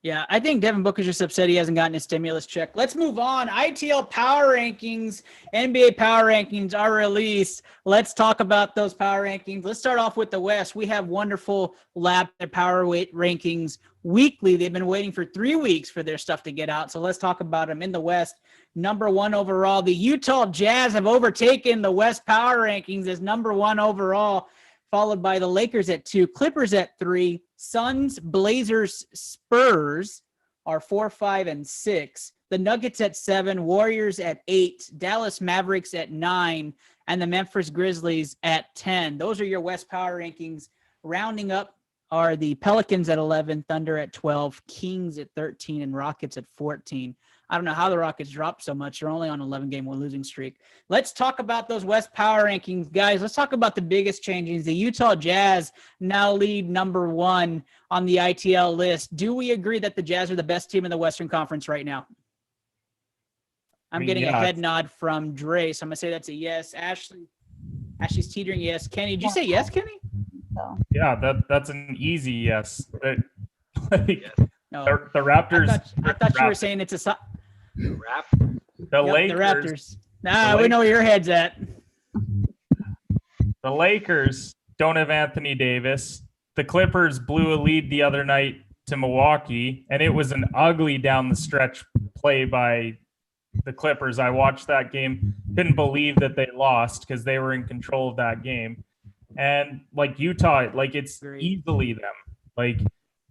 Yeah, I think Devin Booker's just upset he hasn't gotten his stimulus check. Let's move on. ITL Power Rankings, NBA Power Rankings are released. Let's talk about those power rankings. Let's start off with the West. We have wonderful lab power weight rankings weekly. They've been waiting for 3 weeks for their stuff to get out. So let's talk about them. In the West, number 1 overall, the Utah Jazz have overtaken the West Power Rankings as number 1 overall, followed by the Lakers at 2, Clippers at 3, Suns, Blazers, Spurs are 4, 5, and 6. The Nuggets at 7, Warriors at 8, Dallas Mavericks at 9, and the Memphis Grizzlies at 10. Those are your West Power Rankings. Rounding up are the Pelicans at 11, Thunder at 12, Kings at 13, and Rockets at 14. I don't know how the Rockets dropped so much. They're only on an 11-game losing streak. Let's talk about those West Power Rankings, guys. Let's talk about the biggest changes. The Utah Jazz now lead number 1 on the ITL list. Do we agree that the Jazz are the best team in the Western Conference right now? I'm getting a head nod from Dre, so I'm going to say that's a yes. Ashley's teetering yes. Kenny, did you say yes, Kenny? Yeah, that's an easy yes. No. The Raptors. I thought you were saying it's a the Lakers. The Raptors. Nah, we know where your head's at. The Lakers don't have Anthony Davis. The Clippers blew a lead the other night to Milwaukee, and it was an ugly down the stretch play by the Clippers. I watched that game, couldn't believe that they lost because they were in control of that game. And like Utah, like it's easily them. Like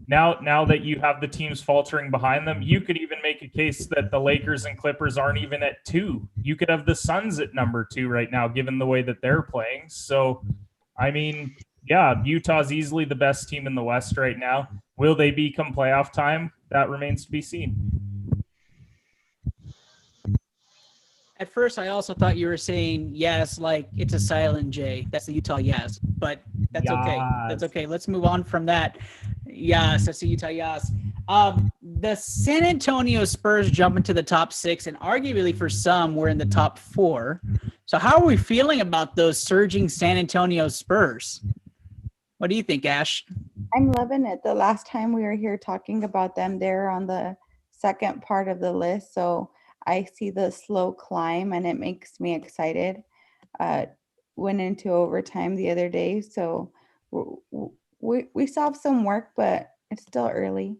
now that you have the teams faltering behind them, you could even make a case that the Lakers and Clippers aren't even at 2. You could have the Suns at number 2 right now, given the way that they're playing. So, I mean, yeah, Utah's easily the best team in the West right now. Will they be come playoff time? That remains to be seen. At first, I also thought you were saying yes, like it's a silent J. That's the Utah yes, but that's okay. That's okay. Let's move on from that. Yes, that's the Utah yes. The San Antonio Spurs jump into the top 6, and arguably for some, we're in the top 4. So how are we feeling about those surging San Antonio Spurs? What do you think, Ash? I'm loving it. The last time we were here talking about them, they're on the second part of the list. So I see the slow climb and it makes me excited. Went into overtime the other day. So we still have some work, but it's still early.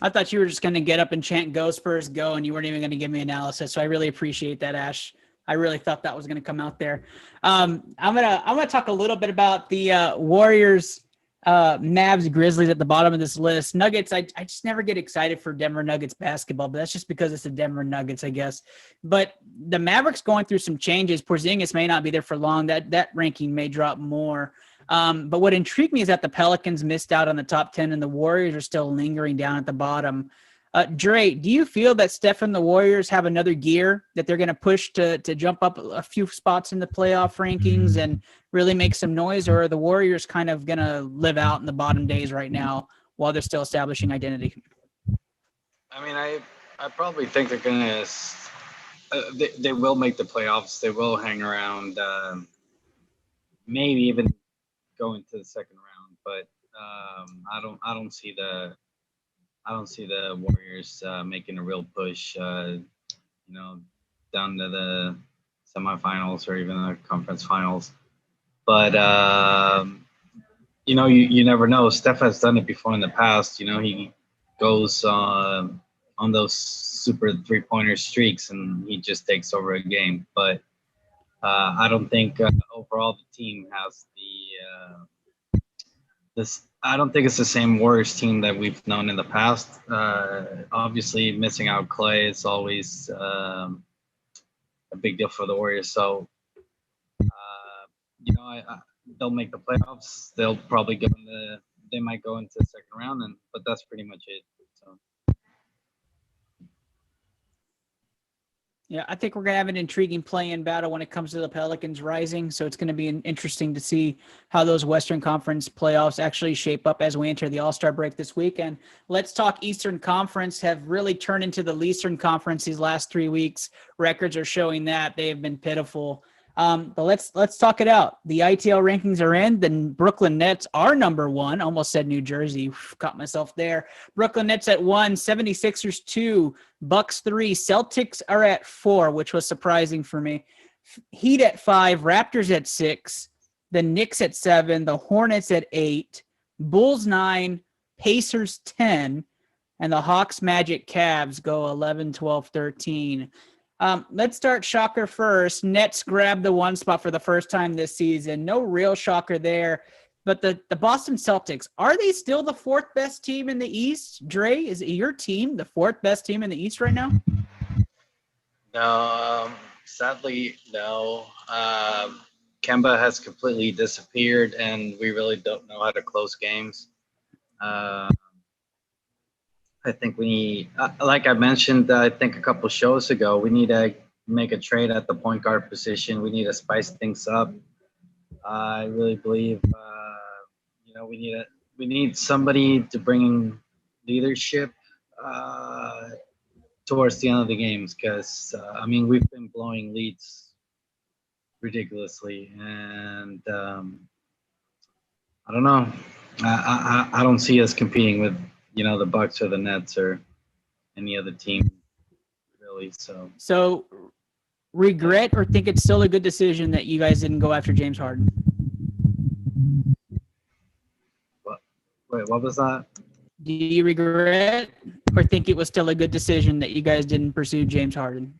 I thought you were just going to get up and chant "Go Spurs, go," and you weren't even going to give me analysis. So I really appreciate that, Ash. I really thought that was going to come out there. I'm gonna talk a little bit about the Warriors, Mavs, Grizzlies at the bottom of this list. Nuggets, I just never get excited for Denver Nuggets basketball, but that's just because it's the Denver Nuggets, I guess. But the Mavericks going through some changes. Porzingis may not be there for long. That ranking may drop more. But what intrigued me is that the Pelicans missed out on the top 10 and the Warriors are still lingering down at the bottom. Dre, do you feel that Steph and the Warriors have another gear that they're going to push to jump up a few spots in the playoff rankings and really make some noise, or are the Warriors kind of going to live out in the bottom days right now while they're still establishing identity? I mean, I probably think they're going to they will make the playoffs. They will hang around, maybe even go into the second round, but I don't see the I don't see the Warriors making a real push, down to the semifinals or even the conference finals. But you never know. Steph has done it before in the past. He goes on those super 3-pointer streaks and he just takes over a game. But I don't think overall the team has this. I don't think it's the same Warriors team that we've known in the past. Obviously, missing out Clay is always a big deal for the Warriors. So, they'll make the playoffs. They'll probably they might go into the second round, but that's pretty much it. So. Yeah, I think we're going to have an intriguing play-in battle when it comes to the Pelicans rising. So it's going to be interesting to see how those Western Conference playoffs actually shape up as we enter the All-Star break this weekend. Let's talk Eastern Conference. Have really turned into the Eastern Conference these last 3 weeks. Records are showing that they have been pitiful. But let's talk it out. The ITL rankings are in. The Brooklyn Nets are number 1. Almost said New Jersey. Caught myself there. Brooklyn Nets at 1, 76ers 2, Bucks 3, Celtics are at 4, which was surprising for me. Heat at 5, Raptors at 6, the Knicks at 7, the Hornets at 8, Bulls 9, Pacers 10, and the Hawks, Magic, Cavs go 11, 12, 13. Let's start shocker first. Nets grabbed the 1 spot for the first time this season. No real shocker there. But the Boston Celtics, are they still the 4th best team in the East? Dre, is it your team the 4th best team in the East right now? No, sadly, no. Kemba has completely disappeared, and we really don't know how to close games. I think we, like I mentioned, I think a couple shows ago, we need to make a trade at the point guard position. We need to spice things up. I really believe, we need somebody to bring leadership towards the end of the games because we've been blowing leads ridiculously, and I don't know. I don't see us competing with the Bucks or the Nets or any other team really. So regret or think it's still a good decision that you guys didn't go after James Harden? Wait, what was that? Do you regret or think it was still a good decision that you guys didn't pursue James Harden?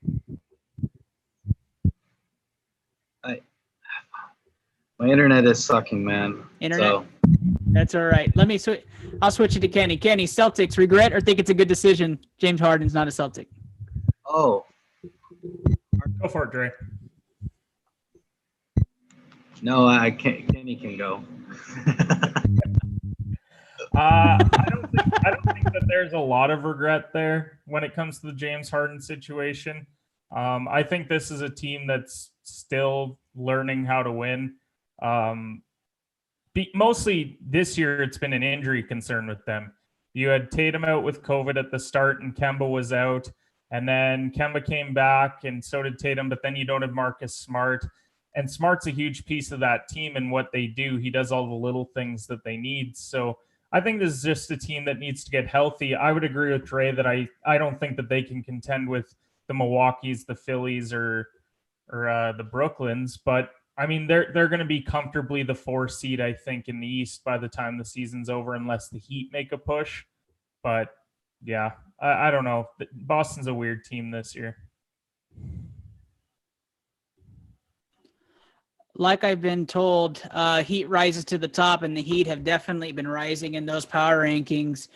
My internet is sucking, man. Internet? So. That's all right. I'll switch it to Kenny. Kenny, Celtics, regret or think it's a good decision James Harden's not a Celtic? Oh. Go for it, Dre. No, I can't. Kenny can go. I don't think that there's a lot of regret there when it comes to the James Harden situation. I think this is a team that's still learning how to win. Mostly this year, it's been an injury concern with them. You had Tatum out with COVID at the start, and Kemba was out. And then Kemba came back, and so did Tatum. But then you don't have Marcus Smart. And Smart's a huge piece of that team and what they do. He does all the little things that they need. So I think this is just a team that needs to get healthy. I would agree with Trey that I don't think that they can contend with the Milwaukees, the Phillies, or the Brooklyns. But they're going to be comfortably the 4 seed, I think, in the East by the time the season's over, unless the Heat make a push. But yeah, I don't know. Boston's a weird team this year. Like I've been told, Heat rises to the top, and the Heat have definitely been rising in those power rankings.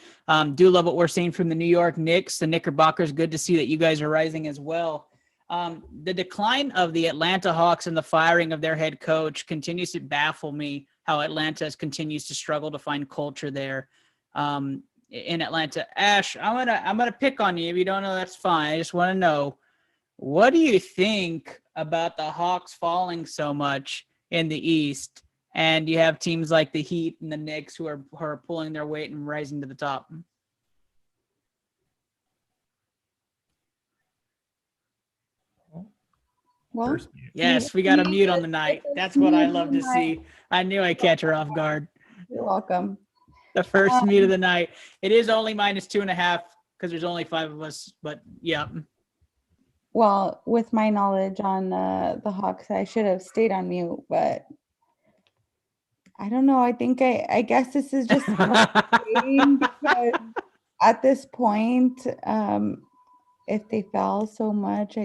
Do love what we're seeing from the New York Knicks. The Knickerbockers, good to see that you guys are rising as well. The decline of the Atlanta Hawks and the firing of their head coach continues to baffle me, how Atlanta continues to struggle to find culture there in Atlanta. Ash, I'm gonna pick on you. If you don't know, that's fine. I just want to know, what do you think about the Hawks falling so much in the East? And you have teams like the Heat and the Knicks who are pulling their weight and rising to the top. Well, yes, we got a mute on the night. That's what I love to see. I knew I'd catch her off guard. You're welcome. The first meet of the night. It is only -2.5 because there's only 5 of us. But yeah. Well, with my knowledge on the Hawks, I should have stayed on mute, but I don't know. I think I guess this is just frustrating because at this point, if they fell so much,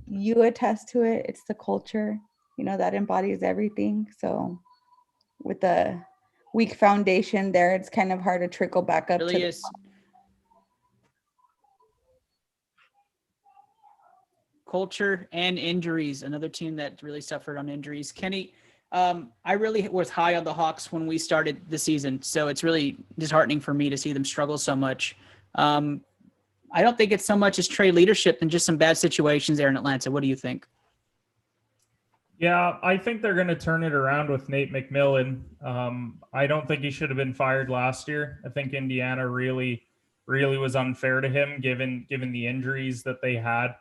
you attest to it. It's the culture, that embodies everything. So with the weak foundation there, it's kind of hard to trickle back up Really to is. Culture and injuries. Another team that really suffered on injuries. Kenny, I really was high on the Hawks when we started the season, so it's really disheartening for me to see them struggle so much. I don't think it's so much as trade leadership than just some bad situations there in Atlanta. What do you think? Yeah, I think they're going to turn it around with Nate McMillan. I don't think he should have been fired last year. I think Indiana really was unfair to him given the injuries that they had.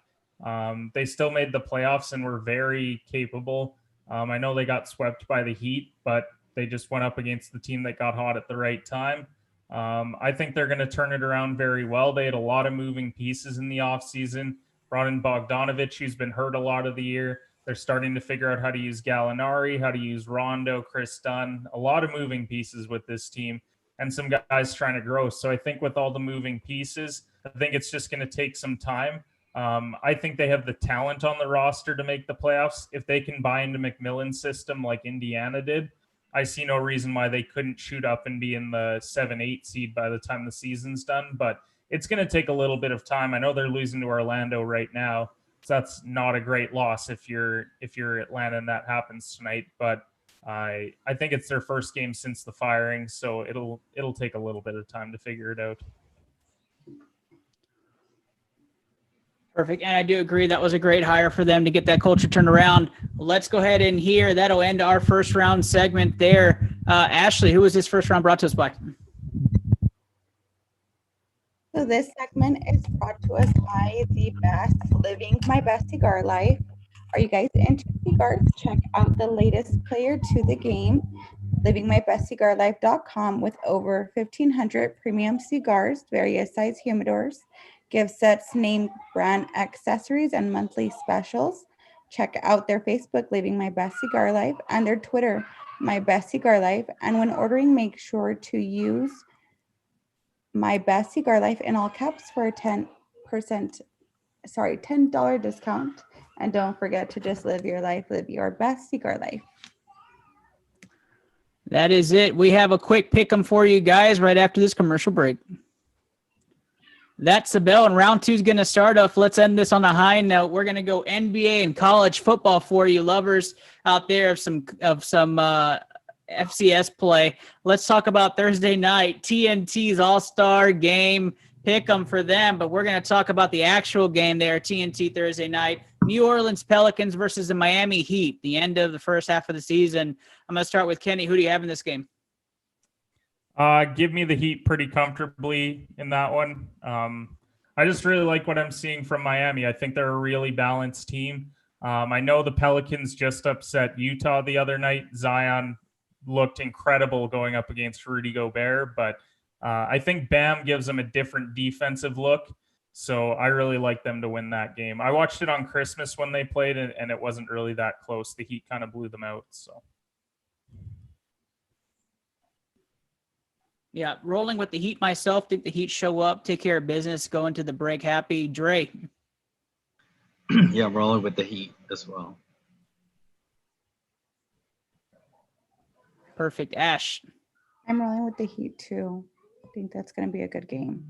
They still made the playoffs and were very capable. I know they got swept by the Heat, but they just went up against the team that got hot at the right time. I think they're going to turn it around very well. They had a lot of moving pieces in the offseason. Brought in Bogdanovich, who's been hurt a lot of the year. They're starting to figure out how to use Gallinari, how to use Rondo, Chris Dunn. A lot of moving pieces with this team and some guys trying to grow. So I think with all the moving pieces, I think it's just going to take some time. I think they have the talent on the roster to make the playoffs. If they can buy into McMillan's system like Indiana did, I see no reason why they couldn't shoot up and be in the 7-8 seed by the time the season's done. But it's going to take a little bit of time. I know they're losing to Orlando right now, so that's not a great loss if you're Atlanta and that happens tonight. But I think it's their first game since the firing, so it'll take a little bit of time to figure it out. Perfect. And I do agree that was a great hire for them to get that culture turned around. Let's go ahead and hear. That'll end our first round segment there. Ashley, who was this first round brought to us by? So this segment is brought to us by the best Living My Best Cigar Life. Are you guys into cigars? Check out the latest player to the game, livingmybestcigarlife.com, with over 1,500 premium cigars, various size humidors, gift sets, name brand accessories, and monthly specials. Check out their Facebook, Living My Best Cigar Life, and their Twitter, My Best Cigar Life. And when ordering, make sure to use My Best Cigar Life in all caps for a $10 discount. And don't forget to just live your life, live your best cigar life. That is it. We have a quick pick 'em for you guys right after this commercial break. That's the bell, and round 2 is going to start off. Let's end this on a high note. We're going to go NBA and college football for you lovers out there of some FCS play. Let's talk about Thursday night, TNT's All-Star game. Pick 'em for them, but we're going to talk about the actual game there, TNT Thursday night. New Orleans Pelicans versus the Miami Heat, the end of the first half of the season. I'm going to start with Kenny. Who do you have in this game? Give me the Heat pretty comfortably in that one. I just really like what I'm seeing from Miami. I think they're a really balanced team. I know the Pelicans just upset Utah the other night. Zion looked incredible going up against Rudy Gobert, but I think Bam gives them a different defensive look. So I really like them to win that game. I watched it on Christmas when they played, and it wasn't really that close. The Heat kind of blew them out. So. Yeah, rolling with the Heat myself. Think the Heat show up, take care of business, go into the break happy. Dre. Yeah, rolling with the Heat as well. Perfect. Ash. I'm rolling with the Heat too. I think that's going to be a good game.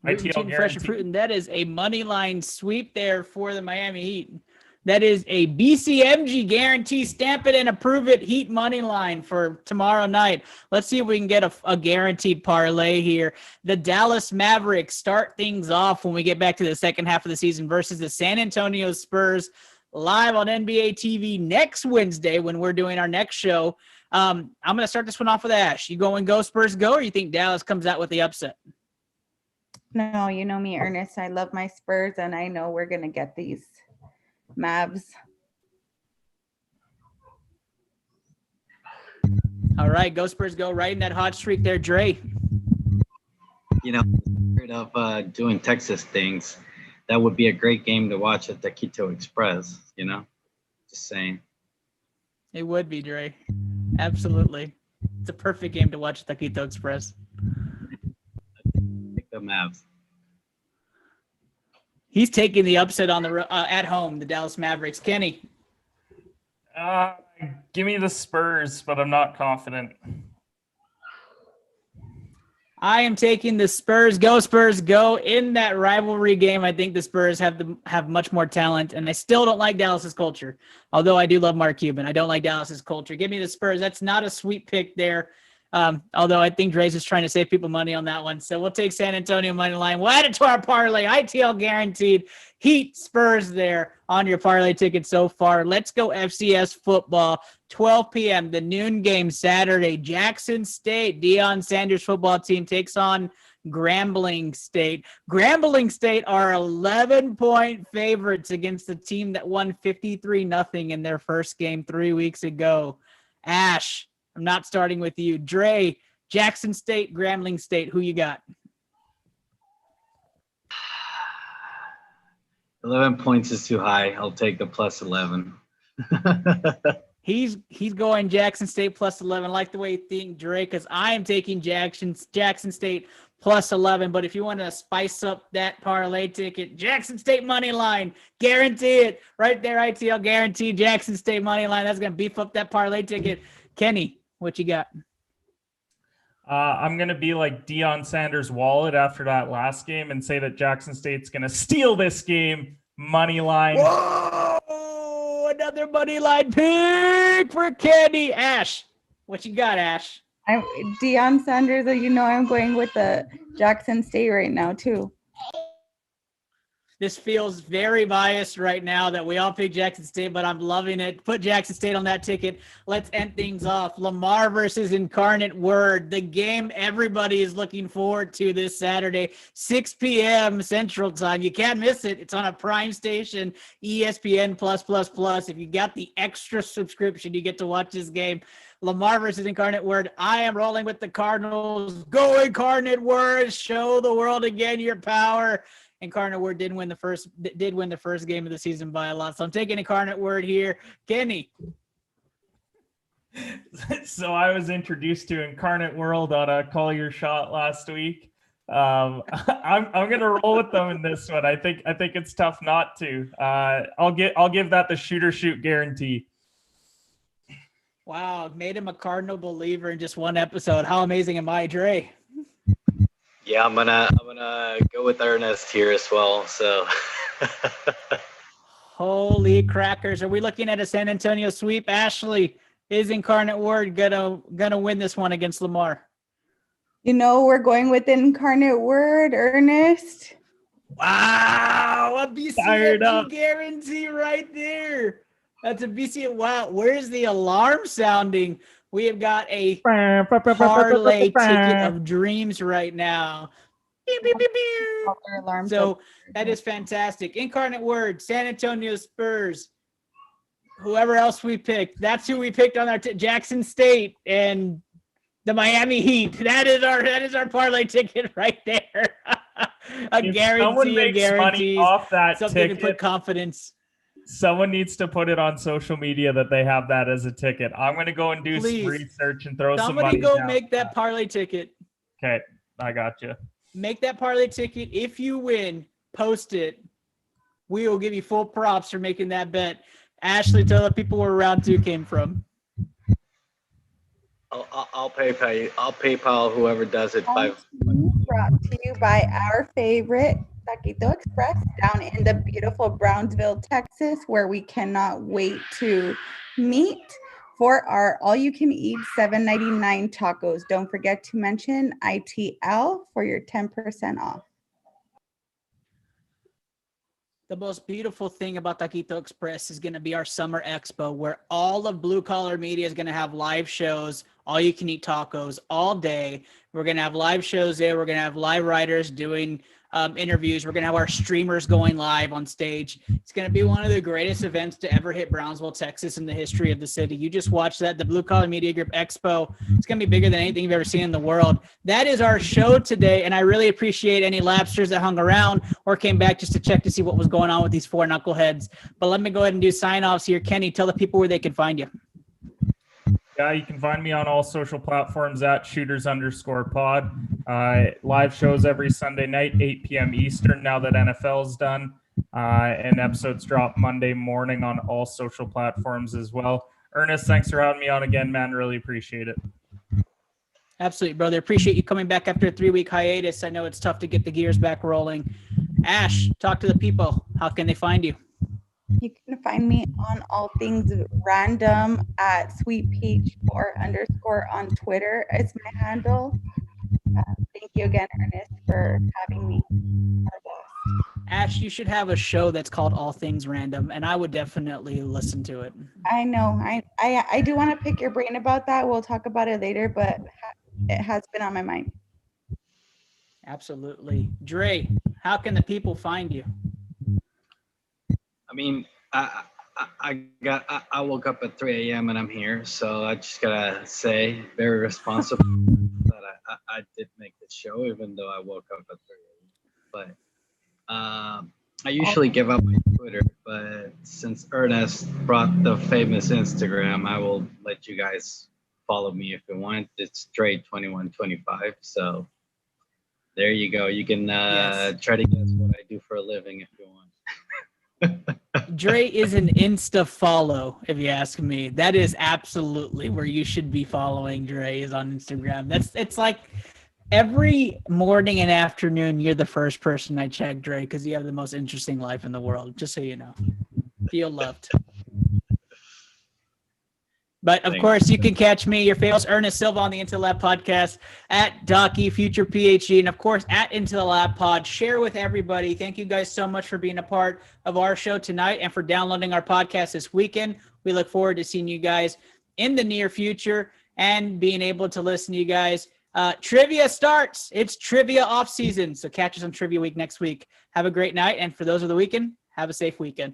ITL fresh and fruit, and that is a money line sweep there for the Miami Heat. That is a BCMG guarantee. Stamp it and approve it. Heat money line for tomorrow night. Let's see if we can get a guaranteed parlay here. The Dallas Mavericks start things off when we get back to the second half of the season versus the San Antonio Spurs, live on NBA TV next Wednesday when we're doing our next show. I'm going to start this one off with Ash. You going go Spurs go, or you think Dallas comes out with the upset? No, you know me, Ernest. I love my Spurs, and I know we're going to get these Mavs. All right, go Spurs, go. Right in that hot streak there, Dre. You know, tired of doing Texas things. That would be a great game to watch at the Quito Express. You know, just saying. It would be, Dre. Absolutely. It's a perfect game to watch at Taquito Express. Pick the Mavs. He's taking the upset on the at home, the Dallas Mavericks. Kenny. Give me the Spurs, but I'm not confident. I am taking the Spurs. Go Spurs, go. In that rivalry game, I think the Spurs have much more talent, and I still don't like Dallas's culture. Although I do love Mark Cuban, I don't like Dallas's culture. Give me the Spurs. That's not a sweet pick there. Although I think Dre's is trying to save people money on that one. So we'll take San Antonio money line. We'll add it to our parlay. ITL guaranteed. Heat Spurs there on your parlay ticket so far. Let's go FCS football. 12 p.m., the noon game Saturday. Jackson State, Deion Sanders' football team takes on Grambling State. Grambling State are 11-point favorites against the team that won 53-0 in their first game 3 weeks ago. Ash, I'm not starting with you. Dre, Jackson State, Grambling State, who you got? 11 points is too high. I'll take the plus 11. He's going Jackson State plus 11. I like the way you think, Dre, because I am taking Jackson State plus 11. But if you want to spice up that parlay ticket, Jackson State money line, guarantee it. Right there, ITL guarantee Jackson State money line. That's going to beef up that parlay ticket. Kenny, what you got? I'm going to be like Deion Sanders' wallet after that last game and say that Jackson State's going to steal this game. Money line. Whoa! Another money line pick for Kenny. Ash, what you got, Ash? I'm Deion Sanders. I'm going with the Jackson State right now too. This feels very biased right now that we all pick Jackson State, but I'm loving it. Put Jackson State on that ticket. Let's end things off. Lamar versus Incarnate Word, the game everybody is looking forward to this Saturday, 6 p.m. Central Time. You can't miss it. It's on a prime station, ESPN+++. If you got the extra subscription, you get to watch this game. Lamar versus Incarnate Word. I am rolling with the Cardinals. Go Incarnate Word. Show the world again your power. Incarnate Word did win the first game of the season by a lot. So I'm taking Incarnate Word here. Kenny. So I was introduced to Incarnate World on a Call Your Shot last week. I'm gonna roll with them in this one. I think it's tough not to. I'll give that the shoot or shoot guarantee. Wow, made him a Cardinal believer in just one episode. How amazing am I, Dre? Yeah, I'm gonna go with Ernest here as well. So, holy crackers! Are we looking at a San Antonio sweep? Ashley, is Incarnate Word gonna win this one against Lamar? We're going with Incarnate Word, Ernest. Wow, a BCFG guarantee right there. That's a BC. Wow, where's the alarm sounding? We have got a parlay ticket of dreams right now. So that is fantastic. Incarnate Word, San Antonio Spurs, whoever else we picked. That's who we picked on our Jackson State and the Miami Heat. That is our parlay ticket right there. a guarantee money off that something ticket, to put confidence. Someone needs to put it on social media that they have that as a ticket. I'm going to go and do some research and throw some money. Somebody go make that parlay ticket. Okay, I got you. Make that parlay ticket. If you win, post it. We will give you full props for making that bet. Ashley, tell the people where round 2 came from. I'll PayPal whoever does it. Brought to you by our favorite Taquito Express down in the beautiful Brownsville, Texas, where we cannot wait to meet for our all-you-can-eat $7.99 tacos. Don't forget to mention ITL for your 10% off. The most beautiful thing about Taquito Express is going to be our summer expo, where all of blue collar media is going to have live shows, all you can eat tacos all day. We're going to have live shows there. We're going to have live writers doing interviews. We're going to have our streamers going live on stage. It's going to be one of the greatest events to ever hit Brownsville, Texas in the history of the city. You just watched that, the Blue Collar Media Group Expo. It's going to be bigger than anything you've ever seen in the world. That is our show today, and I really appreciate any Lapsters that hung around or came back just to check to see what was going on with these four knuckleheads. But let me go ahead and do sign-offs here. Kenny, tell the people where they can find you. Yeah, you can find me on all social platforms at shooters_pod. Live shows every Sunday night, 8 p.m. Eastern, now that NFL's done. And episodes drop Monday morning on all social platforms as well. Ernest, thanks for having me on again, man. Really appreciate it. Absolutely, brother. Appreciate you coming back after a 3-week hiatus. I know it's tough to get the gears back rolling. Ash, talk to the people. How can they find you? You can find me on all things random at sweetpeach4_ on Twitter. It's my handle. Thank you again, Ernest, for having me. Ash, you should have a show that's called All Things Random, and I would definitely listen to it. I know. I do want to pick your brain about that. We'll talk about it later, but it has been on my mind. Absolutely. Dre, how can the people find you? I mean, I woke up at 3 a.m. and I'm here, so I just gotta say, very responsible that I did make the show, even though I woke up at 3 a.m. But I usually give up my Twitter, but since Ernest brought the famous Instagram, I will let you guys follow me if you want. It's Dre2125. So there you go. You can try to guess what I do for a living if you want. Dre is an Insta follow, if you ask me. That is absolutely where you should be following Dre, is on Instagram. It's like every morning and afternoon, you're the first person I check, Dre, because you have the most interesting life in the world, just so you know. Feel loved. But, of course, you can catch me, your famous Ernest Silva, on the Into the Lab podcast, at Docky, Future PhD, and, of course, at Into the Lab Pod. Share with everybody. Thank you guys so much for being a part of our show tonight and for downloading our podcast this weekend. We look forward to seeing you guys in the near future and being able to listen to you guys. Trivia starts. It's trivia off season, so catch us on Trivia Week next week. Have a great night, and for those of the weekend, have a safe weekend.